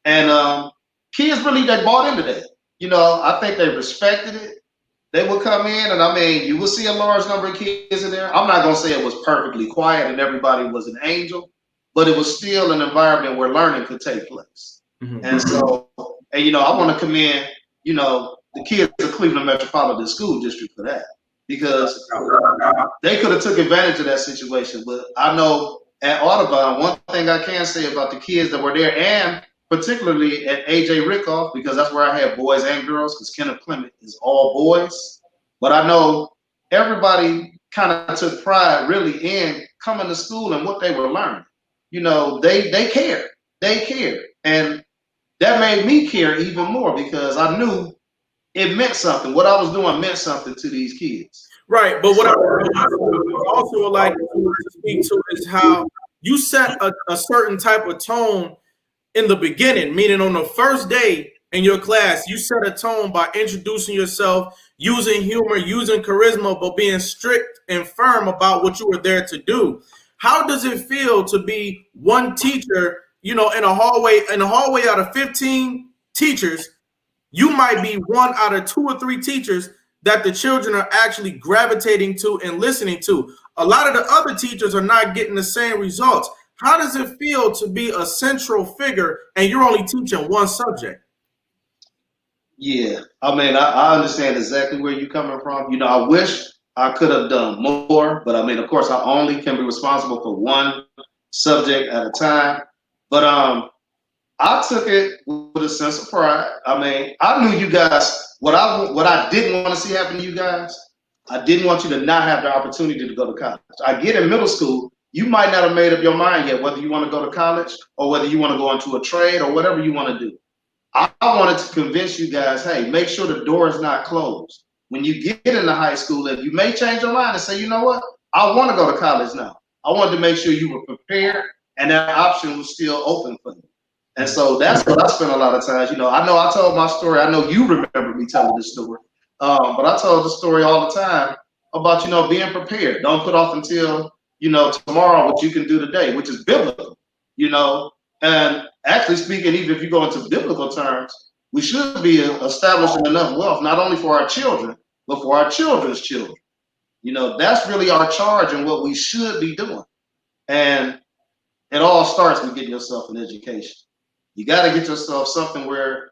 Speaker 3: And kids really, they bought into that. I think they respected it. They would come in and you will see a large number of kids in there. I'm not gonna say it was perfectly quiet and everybody was an angel, but it was still an environment where learning could take place. And so, and I want to commend, the kids of Cleveland Metropolitan School District for that, because they could have took advantage of that situation. But I know at Audubon, one thing I can say about the kids that were there, and particularly at AJ Rickoff, because that's where I had boys and girls, because Kenneth Clement is all boys. But I know everybody kind of took pride really in coming to school and what they were learning. They cared. They cared. And that made me care even more, because I knew it meant something. What I was doing meant something to these kids.
Speaker 4: Right. But what I also would like to speak to is how you set a certain type of tone in the beginning, meaning on the first day in your class, you set a tone by introducing yourself, using humor, using charisma, but being strict and firm about what you were there to do. How does it feel to be one teacher, in a hallway out of 15 teachers, you might be one out of 2 or 3 teachers that the children are actually gravitating to and listening to. A lot of the other teachers are not getting the same results. How does it feel to be a central figure and you're only teaching one subject?
Speaker 3: Yeah, I mean, I understand exactly where you're coming from. I wish I could have done more, but I mean, of course, I only can be responsible for one subject at a time. But I took it with a sense of pride. I mean, I knew you guys, what I didn't want to see happen to you guys, I didn't want you to not have the opportunity to go to college. I get in middle school, you might not have made up your mind yet whether you want to go to college or whether you want to go into a trade or whatever you want to do. I wanted to convince you guys, hey, make sure the door is not closed. When you get into high school, if you may change your mind and say, you know what, I want to go to college now. I wanted to make sure you were prepared and that option was still open for you. And so that's what I spent a lot of times. I know I told my story. I know you remember me telling this story. But I told the story all the time about, being prepared. Don't put off until, tomorrow what you can do today, which is biblical, And actually speaking, even if you go into biblical terms, we should be establishing enough wealth, not only for our children, but for our children's children. That's really our charge and what we should be doing. And it all starts with getting yourself an education. You got to get yourself something where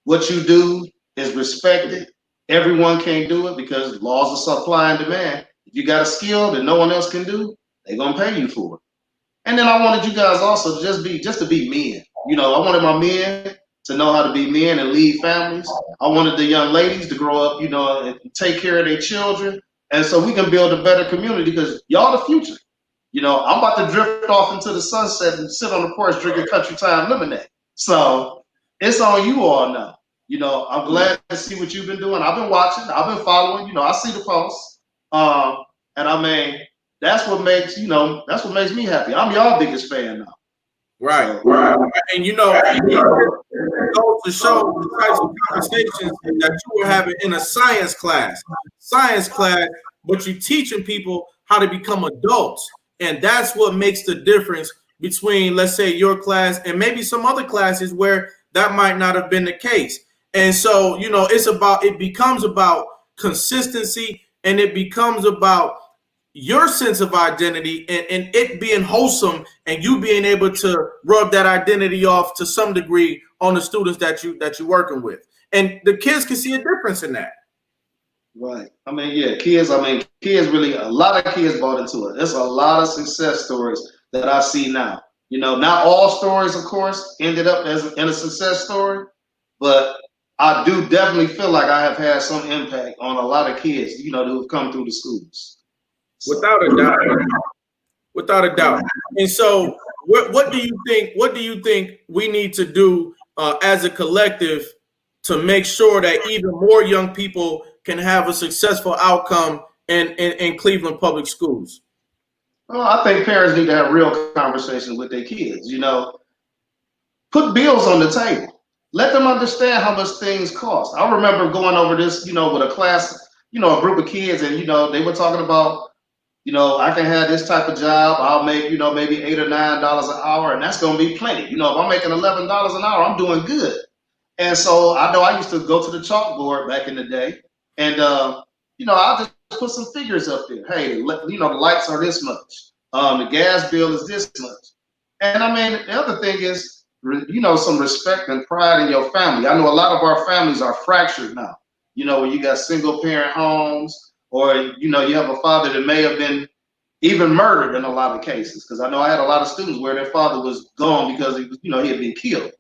Speaker 3: what you do is respected. Everyone can't do it because laws of supply and demand. If you got a skill that no one else can do, they're going to pay you for it. And then I wanted you guys also to just to be men. I wanted my men to know how to be men and lead families. I wanted the young ladies to grow up, and take care of their children. And so we can build a better community, because y'all the future. I'm about to drift off into the sunset and sit on the porch drinking country time lemonade. So it's on you all now. I'm glad to see what you've been doing. I've been watching. I've been following. I see the posts. And I mean, that's what makes me happy. I'm y'all biggest fan now.
Speaker 4: Right. So, right. And it goes to show the types of conversations that you were having in a science class, but you're teaching people how to become adults. And that's what makes the difference between, let's say, your class and maybe some other classes where that might not have been the case. And so, it becomes about consistency, and it becomes about your sense of identity and it being wholesome, and you being able to rub that identity off to some degree on the students that you're working with. And the kids can see a difference in that.
Speaker 3: Right. I mean, yeah, kids really, a lot of kids bought into it. There's a lot of success stories that I see now. Not all stories, of course, ended up in a success story, but I do definitely feel like I have had some impact on a lot of kids, who have come through the schools.
Speaker 4: So. Without a doubt. And so what do you think we need to do as a collective to make sure that even more young people can have a successful outcome in Cleveland public schools?
Speaker 3: Well, I think parents need to have real conversations with their kids. Put bills on the table. Let them understand how much things cost. I remember going over this, with a class, a group of kids, and they were talking about, I can have this type of job. I'll make, maybe $8 or $9 an hour, and that's going to be plenty. If I'm making $11 an hour, I'm doing good. And so I know I used to go to the chalkboard back in the day, and I'll just put some figures up there. Hey, the lights are this much. The gas bill is this much. And I mean, the other thing is, some respect and pride in your family. I know a lot of our families are fractured now. Where you got single parent homes, or you have a father that may have been even murdered in a lot of cases. Because I know I had a lot of students where their father was gone because he had been killed.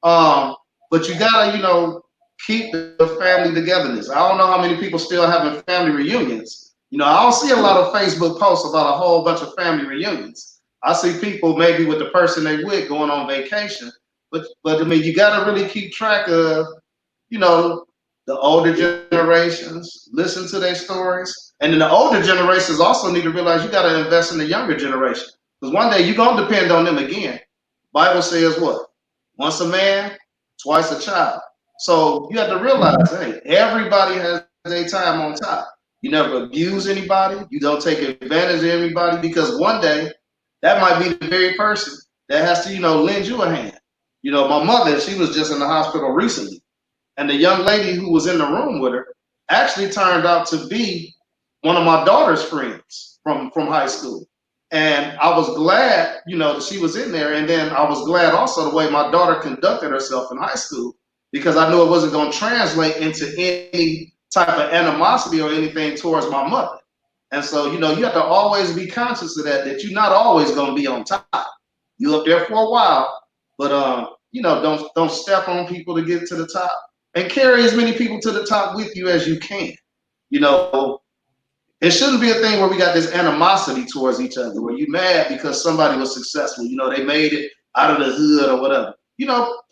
Speaker 3: But you gotta, keep the family togetherness. I don't know how many people still having family reunions. I don't see a lot of Facebook posts about a whole bunch of family reunions. I see people maybe with the person they with going on vacation, but I mean, you gotta really keep track of, you know, the older generations, listen to their stories. And then the older generations also need to realize you got to invest in the younger generation. Because one day you're going to depend on them again. Bible says what? Once a man, twice a child. So you have to realize, hey, everybody has their time on top. You never abuse anybody. You don't take advantage of anybody because one day that might be the very person that has to, lend you a hand. My mother, she was just in the hospital recently. And the young lady who was in the room with her actually turned out to be one of my daughter's friends from high school. And I was glad, that she was in there. And then I was glad also the way my daughter conducted herself in high school because I knew it wasn't going to translate into any type of animosity or anything towards my mother. And so, you have to always be conscious of that you're not always going to be on top. You up there for a while, but don't step on people to get to the top, and carry as many people to the top with you as you can. It shouldn't be a thing where we got this animosity towards each other, where you mad because somebody was successful. They made it out of the hood or whatever.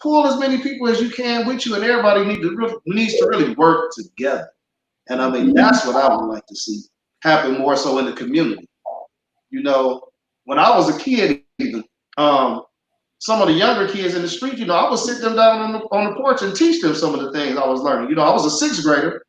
Speaker 3: Pull as many people as you can with you, and everybody needs to really work together. And I mean, that's what I would like to see happen more so in the community. When I was a kid, even some of the younger kids in the street, I would sit them down on the porch and teach them some of the things I was learning. I was a sixth grader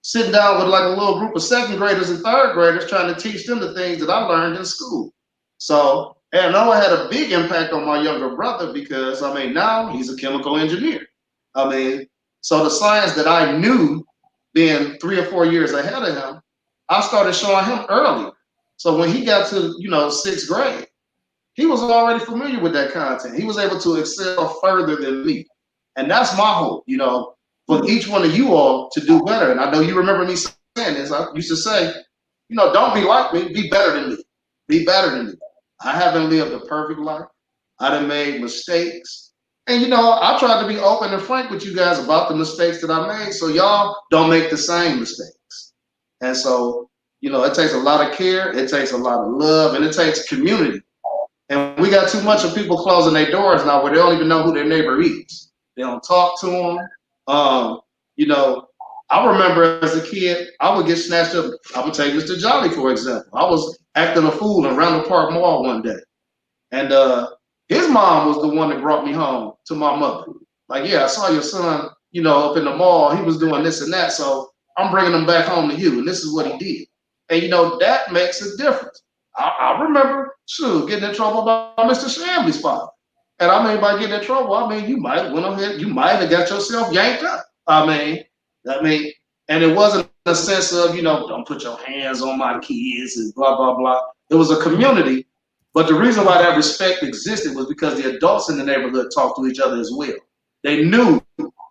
Speaker 3: sitting down with like a little group of second graders and third graders trying to teach them the things that I learned in school. So, and I know it had a big impact on my younger brother because, now he's a chemical engineer. So the science that I knew being 3 or 4 years ahead of him, I started showing him earlier. So when he got to, sixth grade, he was already familiar with that content. He was able to excel further than me. And that's my hope, for each one of you all to do better. And I know you remember me saying this. I used to say, don't be like me, be better than me. Be better than me. I haven't lived a perfect life. I done made mistakes. And, I tried to be open and frank with you guys about the mistakes that I made so y'all don't make the same mistakes. And so, it takes a lot of care. It takes a lot of love, and it takes community. And we got too much of people closing their doors now where they don't even know who their neighbor is. They don't talk to them. I remember as a kid, I would get snatched up. I would take Mr. Jolly, for example. I was acting a fool in Randall Park Mall one day. And his mom was the one that brought me home to my mother. Like, yeah, I saw your son, up in the mall. He was doing this and that. So I'm bringing him back home to you. And this is what he did. And, that makes a difference. I remember, getting in trouble by Mr. Shambley's father. And by getting in trouble, you might went ahead, you might have got yourself yanked up. And it wasn't a sense of, don't put your hands on my kids and blah, blah, blah. It was a community. But the reason why that respect existed was because the adults in the neighborhood talked to each other as well. They knew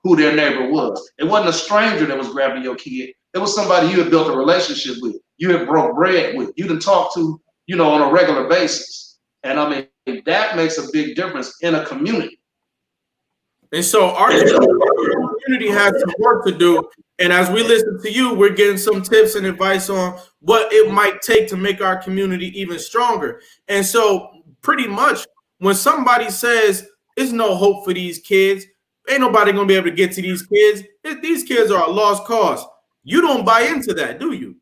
Speaker 3: who their neighbor was. It wasn't a stranger that was grabbing your kid. It was somebody you had built a relationship with. You had broke bread with. You done talked to, on a regular basis. And that makes a big difference in a community.
Speaker 4: And so our community has some work to do. And as we listen to you, we're getting some tips and advice on what it might take to make our community even stronger. And so pretty much when somebody says there's no hope for these kids, ain't nobody going to be able to get to these kids. These kids are a lost cause. You don't buy into that, do you?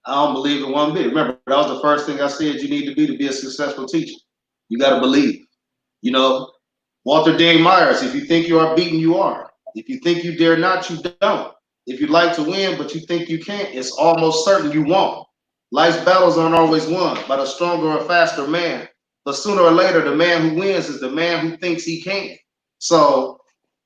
Speaker 3: I don't believe it one bit. Remember, that was the first thing I said you need to be a successful teacher. You got to believe. Walter Dean Myers, if you think you are beaten, you are. If you think you dare not, you don't. If you like to win, but you think you can't, it's almost certain you won't. Life's battles aren't always won by the stronger or faster man. But sooner or later, the man who wins is the man who thinks he can. So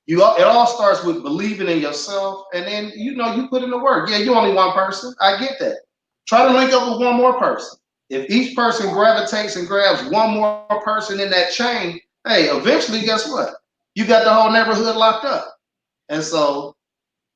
Speaker 3: it all starts with believing in yourself. And then, you put in the work. Yeah, you're only one person. I get that. Try to link up with one more person. If each person gravitates and grabs one more person in that chain, hey, eventually, guess what? You got the whole neighborhood locked up. And so,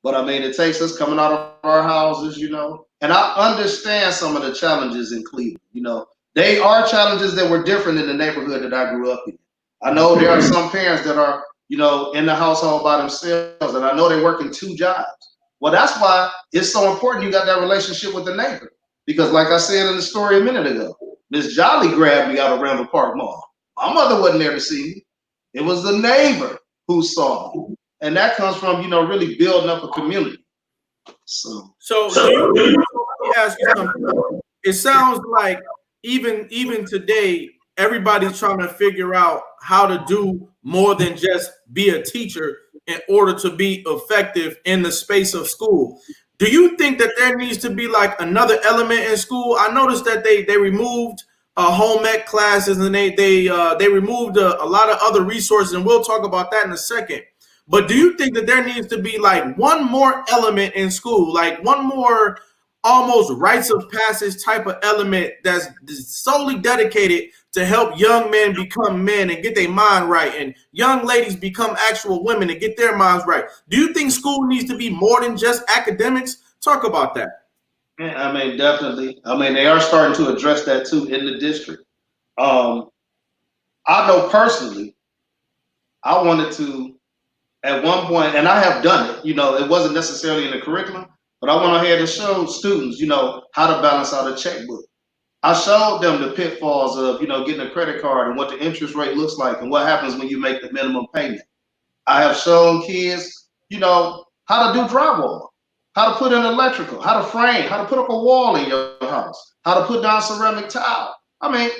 Speaker 3: but I mean, it takes us coming out of our houses, you know. And I understand some of the challenges in Cleveland. You know, they are challenges that were different in the neighborhood that I grew up in. I know there are some parents that are, you know, in the household by themselves, and I know they're working 2 jobs. Well, that's why it's so important you got that relationship with the neighbor. Because, like I said in the story a minute ago, Miss Jolly grabbed me out of Randall Park Mall. My mother wasn't there to see me. It was the neighbor who saw me. And that comes from, you know, really building up a community. So
Speaker 4: let me ask you something. It sounds like even today, everybody's trying to figure out how to do more than just be a teacher in order to be effective in the space of school. Do you think that there needs to be like another element in school? I noticed that they removed home ec classes, and they removed a lot of other resources, and we'll talk about that in a second. But do you think that there needs to be like one more element in school, like one more almost rites of passage type of element that's solely dedicated to help young men become men and get their mind right, and young ladies become actual women and get their minds right? Do you think school needs to be more than just academics? Talk about that.
Speaker 3: yeah, I mean, definitely. I mean, they are starting to address that too in the district. I know personally, I wanted to at one point, and I have done it, you know, it wasn't necessarily in the curriculum, but I went ahead and showed students, you know, how to balance out a checkbook. I showed them the pitfalls of, you know, getting a credit card and what the interest rate looks like and what happens when you make the minimum payment. I have shown kids, you know, how to do drywall, how to put in electrical, how to frame, how to put up a wall in your house, how to put down ceramic tile. I mean,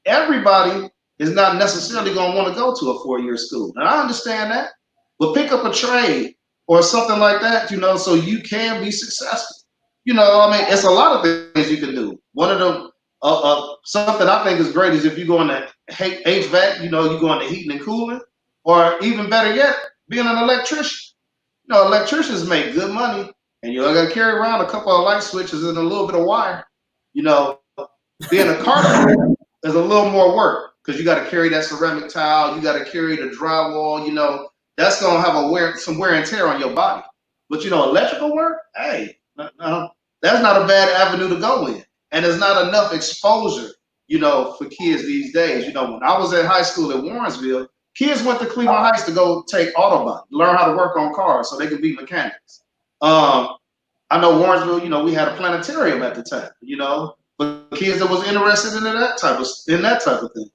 Speaker 3: everybody is not necessarily going to want to go to a 4-year school. And I understand that, but pick up a trade or something like that, you know, so you can be successful. You know, I mean, it's a lot of things you can do. One of them, something I think is great is if you go into HVAC, you know, you go into heating and cooling, or even better yet, being an electrician. You know, electricians make good money, and you're gonna carry around a couple of light switches and a little bit of wire. You know, being a carpenter is a little more work because you got to carry that ceramic tile, you got to carry the drywall. You know, that's gonna have some wear and tear on your body. But you know, electrical work, hey, that's not a bad avenue to go in, and there's not enough exposure, you know, for kids these days. You know, when I was in high school at Warrensville, kids went to Cleveland Heights to go take Autobahn, learn how to work on cars so they could be mechanics. I know Warrensville, you know, we had a planetarium at the time, you know, but kids that was interested in that type of thing.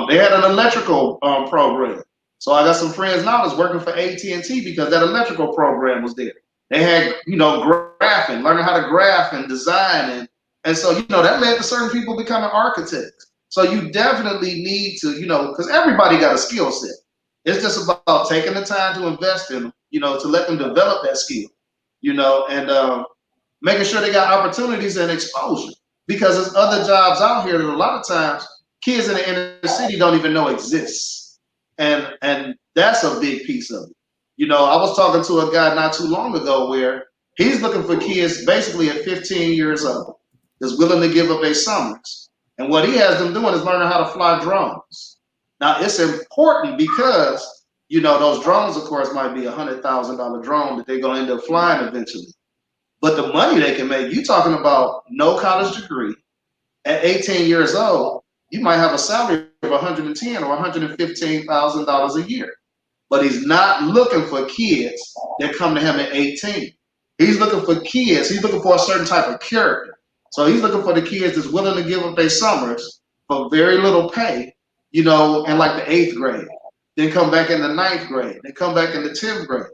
Speaker 3: They had an electrical program. So I got some friends now that's working for AT&T because that electrical program was there. They had, you know, graphing, learning how to graph and design. And so, you know, that led to certain people becoming architects. So you definitely need to, you know, because everybody got a skill set. It's just about taking the time to invest in them, you know, to let them develop that skill, you know, and making sure they got opportunities and exposure. Because there's other jobs out here that a lot of times kids in the inner city don't even know exists. And that's a big piece of it. You know, I was talking to a guy not too long ago where he's looking for kids basically at 15 years old that's willing to give up their summers. And what he has them doing is learning how to fly drones. Now, it's important because, you know, those drones, of course, might be $100,000 drone that they're going to end up flying eventually. But the money they can make, you're talking about no college degree. At 18 years old, you might have a salary of $110,000 or $115,000 a year. But he's not looking for kids that come to him at 18. He's looking for kids. He's looking for a certain type of character. So he's looking for the kids that's willing to give up their summers for very little pay, you know, in like the 8th grade. Then come back in the 9th grade. Then come back in the 10th grade.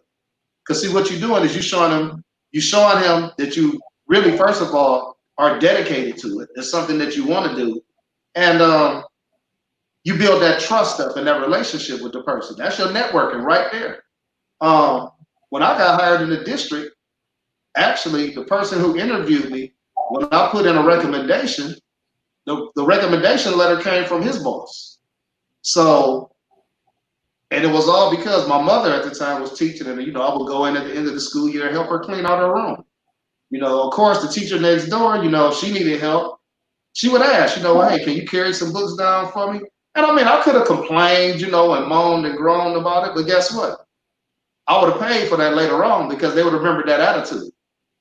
Speaker 3: Because see, what you're doing is you're showing him that you really, first of all, are dedicated to it. It's something that you want to do. And you build that trust up in that relationship with the person. That's your networking right there. When I got hired in the district, actually, the person who interviewed me, when I put in a recommendation, the recommendation letter came from his boss. So, and it was all because my mother at the time was teaching, and, you know, I would go in at the end of the school year and help her clean out her room. You know, of course, the teacher next door, you know, she needed help. she would ask, well, hey, can you carry some books down for me? And I mean, I could have complained, and moaned and groaned about it, but guess what? I would have paid for that later on because they would remember that attitude.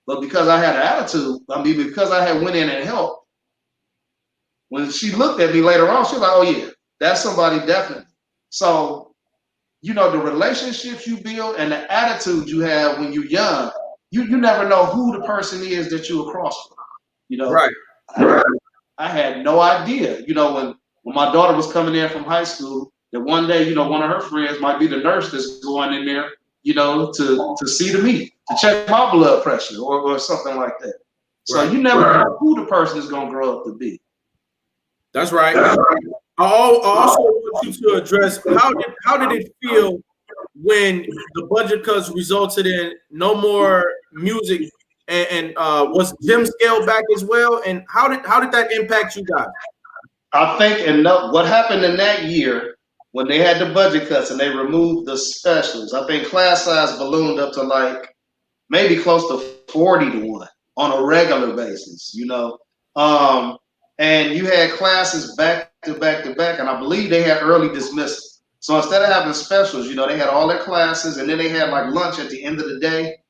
Speaker 3: But because I had an attitude, because I had went in and helped, when she looked at me later on, she was like, oh yeah, that's somebody definitely. So, the relationships you build and the attitude you have when you're young, you never know who the person is that you're across from.
Speaker 4: Right.
Speaker 3: I had no idea, when my daughter was coming in from high school, that one day, one of her friends might be the nurse that's going in there, to see to me, to check my blood pressure or something like that. So you never know who the person is going to grow up to be.
Speaker 4: That's right. I also want you to address how did it feel when the budget cuts resulted in no more music and was gym scaled back as well? And how did that impact you guys?
Speaker 3: I think, and what happened in that year when they had the budget cuts and they removed the specials, I think class size ballooned up to like maybe close to 40 to 1 on a regular basis, and you had classes back to back to back, and I believe they had early dismissal. So instead of having specials, they had all their classes, and then they had like lunch at the end of the day,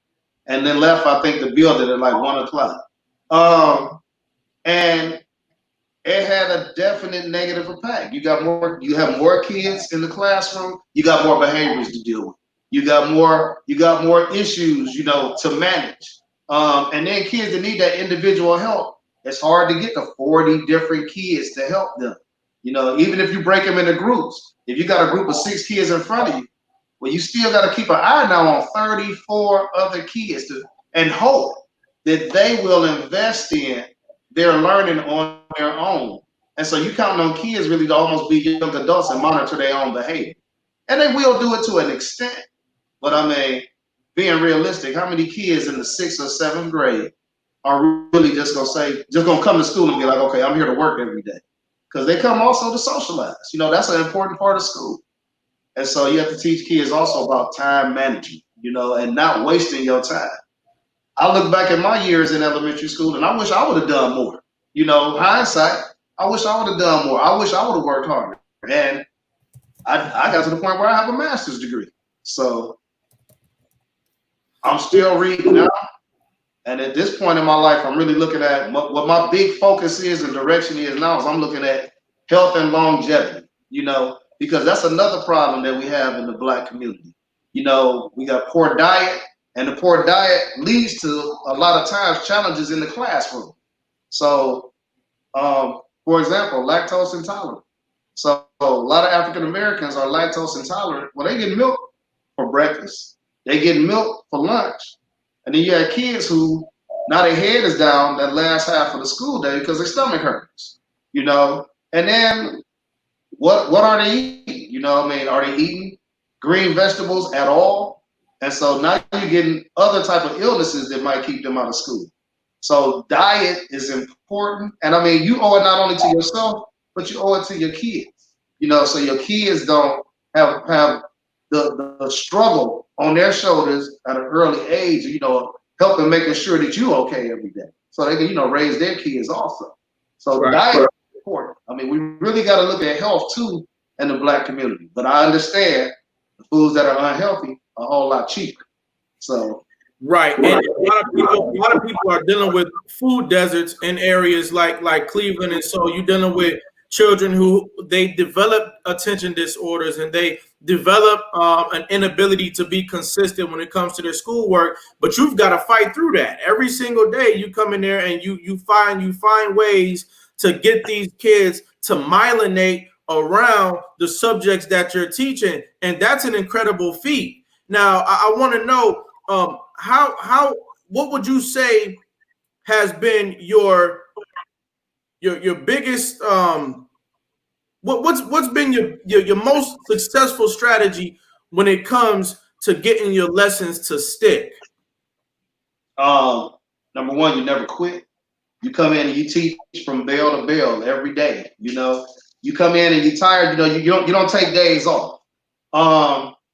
Speaker 3: and then left, I think, the building at like 1 o'clock. And it had a definite negative impact. You have more kids in the classroom, you got more behaviors to deal with. You got more issues, to manage. And then kids that need that individual help, it's hard to get to 40 different kids to help them. Even if you break them into groups, if you got a group of 6 kids in front of you, well, you still got to keep an eye now on 34 other kids and hope that they will invest in their learning on their own. And so you count on kids really to almost be young adults and monitor their own behavior. And they will do it to an extent. But I mean, being realistic, how many kids in the 6th or 7th grade are really just gonna come to school and be like, okay, I'm here to work every day? Because they come also to socialize. That's an important part of school. And so you have to teach kids also about time management, and not wasting your time. I look back at my years in elementary school and I wish I would have done more. Hindsight, I wish I would have done more. I wish I would have worked harder. And I got to the point where I have a master's degree. So I'm still reading now. And at this point in my life, I'm really looking at what my big focus is and direction is now is I'm looking at health and longevity, because that's another problem that we have in the Black community. We got poor diet, and the poor diet leads to a lot of times challenges in the classroom. So, for example, lactose intolerant. So a lot of African Americans are lactose intolerant. Well, they get milk for breakfast. They get milk for lunch. And then you have kids who now their head is down that last half of the school day because their stomach hurts, And then what are they eating? Are they eating green vegetables at all? And so now you're getting other type of illnesses that might keep them out of school. So diet is important. And I mean, you owe it not only to yourself, but you owe it to your kids. So your kids don't have the struggle on their shoulders at an early age, helping making sure that you're okay every day. So they can, raise their kids also. So diet is important. I mean, we really got to look at health too in the Black community. But I understand the foods that are unhealthy are a whole lot cheaper. So
Speaker 4: right. And a lot of people are dealing with food deserts in areas like Cleveland. And so you're dealing with children who they develop attention disorders and they develop an inability to be consistent when it comes to their schoolwork. But you've got to fight through that every single day. You come in there and you find ways to get these kids to myelinate around the subjects that you're teaching, and that's an incredible feat. Now, I want to know what would you say has been your biggest what's been your most successful strategy when it comes to getting your lessons to stick?
Speaker 3: Number one, you never quit. You come in and you teach from bell to bell every day. You come in and you're tired. You don't take days off.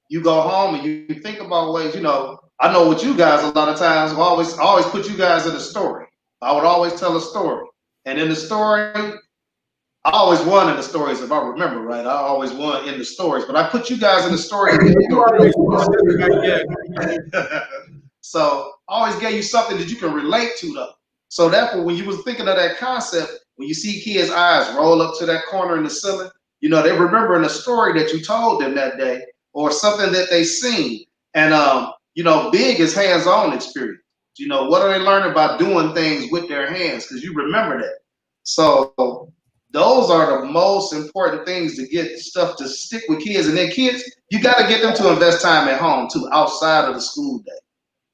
Speaker 3: You go home and you think about ways. I know with you guys a lot of times. I always put you guys in a story. I would always tell a story. And in the story, I always won in the stories, if I remember right. I always won in the stories, but I put you guys in the story.
Speaker 4: You always won. Yeah.
Speaker 3: So I always gave you something that you can relate to, though. So therefore, when you was thinking of that concept, when you see kids' eyes roll up to that corner in the ceiling, you know, they remembering a story that you told them that day or something that they seen. And you know, big is hands-on experience. You know, what are they learning by doing things with their hands? Because you remember that. So those are the most important things to get stuff to stick with kids. And then kids, you got to get them to invest time at home too, outside of the school day.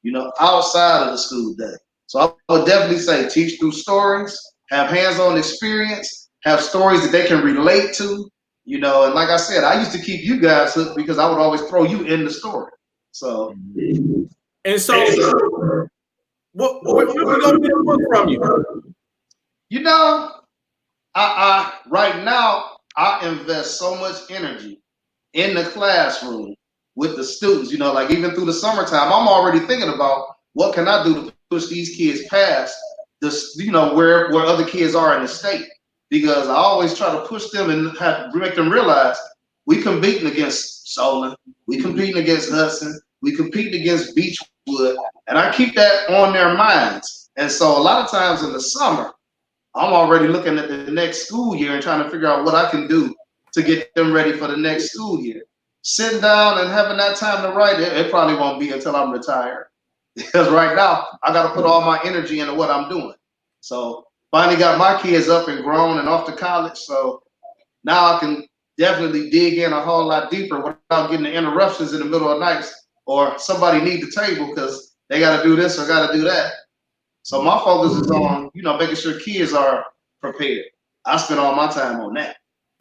Speaker 3: You know, outside of the school day. So I would definitely say teach through stories, have hands-on experience, have stories that they can relate to. You know, and like I said, I used to keep you guys hooked because I would always throw you in the story. So,
Speaker 4: and so, what we're gonna get a book from you?
Speaker 3: You know, I right now I invest so much energy in the classroom with the students. You know, like even through the summertime, I'm already thinking about what can I do to push these kids past this, you know, where other kids are in the state. Because I always try to push them and make them realize we competing against Solon, we competing against Hudson, we competing against Beechwood, and I keep that on their minds. And so a lot of times in the summer, I'm already looking at the next school year and trying to figure out what I can do to get them ready for the next school year. Sitting down and having that time to write, it probably won't be until I'm retired. Because right now, I got to put all my energy into what I'm doing. So finally got my kids up and grown and off to college. So now I can definitely dig in a whole lot deeper without getting the interruptions in the middle of nights or somebody need the table because they got to do this or got to do that. So my focus is on, you know, making sure kids are prepared. I spend all my time on that.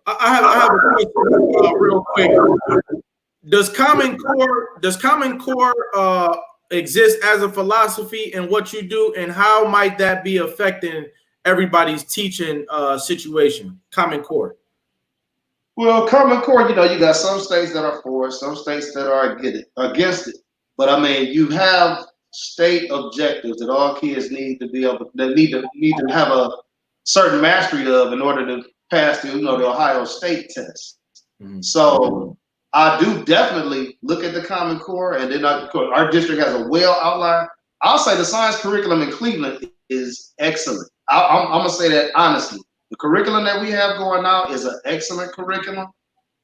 Speaker 4: I have a question real quick. Does Common Core exist as a philosophy in what you do, and how might that be affecting everybody's teaching situation? Common Core.
Speaker 3: Well, Common Core, you know, you got some states that are for it, some states that are against it. But I mean, you have state objectives that all kids need to be able, that need to have a certain mastery of in order to pass the, you know, the Ohio State test. Mm-hmm. So I do definitely look at the Common Core, and then our district has a well outlined. I'll say the science curriculum in Cleveland is excellent. I'm gonna say that honestly. The curriculum that we have going out is an excellent curriculum.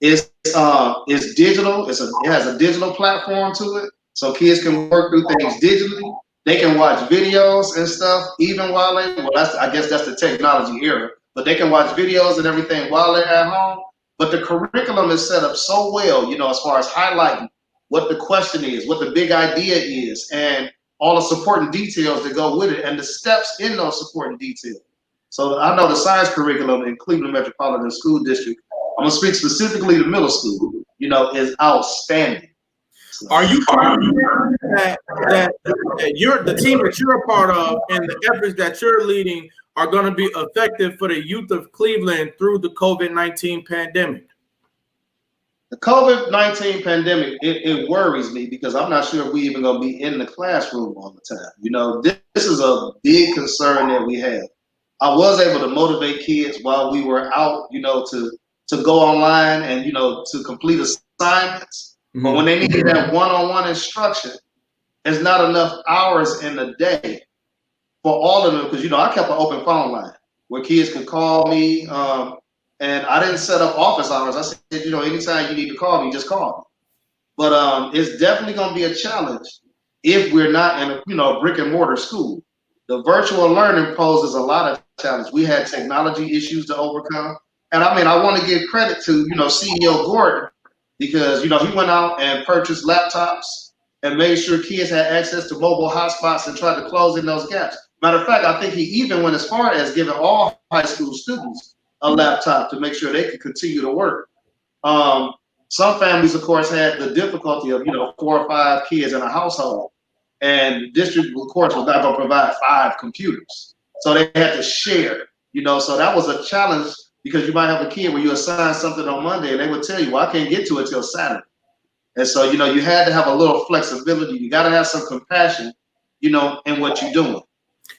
Speaker 3: It's digital. It has a digital platform to it, so kids can work through things digitally. They can watch videos and stuff even while I guess that's the technology era. But they can watch videos and everything while they're at home. But the curriculum is set up so well, you know, as far as highlighting what the question is, what the big idea is, and all the supporting details that go with it, and the steps in those supporting details. So I know the science curriculum in Cleveland Metropolitan School District, I'm gonna speak specifically to middle school, you know, is outstanding.
Speaker 4: So, are you confident that the team that you're a part of and the efforts that you're leading are going to be effective for the youth of Cleveland through the COVID-19 pandemic?
Speaker 3: The COVID-19 pandemic, it worries me because I'm not sure if we even gonna be in the classroom all the time. You know, this is a big concern that we have. I was able to motivate kids while we were out, you know, to go online and, you know, to complete assignments. Mm-hmm. But when they needed that one-on-one instruction, there's not enough hours in the day for all of them, because, you know, I kept an open phone line where kids could call me, and I didn't set up office hours. I said, you know, anytime you need to call me, just call me. But it's definitely going to be a challenge if we're not in a, you know, brick and mortar school. The virtual learning poses a lot of challenges. We had technology issues to overcome. And I mean, I want to give credit to, you know, CEO Gordon, because, you know, he went out and purchased laptops and made sure kids had access to mobile hotspots and tried to close in those gaps. Matter of fact, I think he even went as far as giving all high school students a laptop to make sure they could continue to work. Some families, of course, had the difficulty of, you know, 4 or 5 kids in a household. And the district, of course, was not going to provide 5 computers. So they had to share, you know, so that was a challenge, because you might have a kid where you assign something on Monday and they would tell you, well, I can't get to it till Saturday. And so, you know, you had to have a little flexibility. You got to have some compassion, you know, in what you're doing.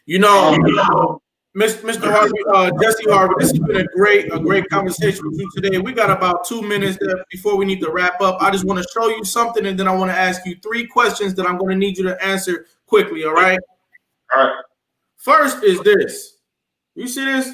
Speaker 4: You know, Mr. Harvey, Jesse Harvey, this has been a great conversation with you today. We got about 2 minutes before we need to wrap up. I just want to show you something, and then I want to ask you 3 questions that I'm going to need you to answer quickly. All right.
Speaker 3: All right.
Speaker 4: First is this. You see this?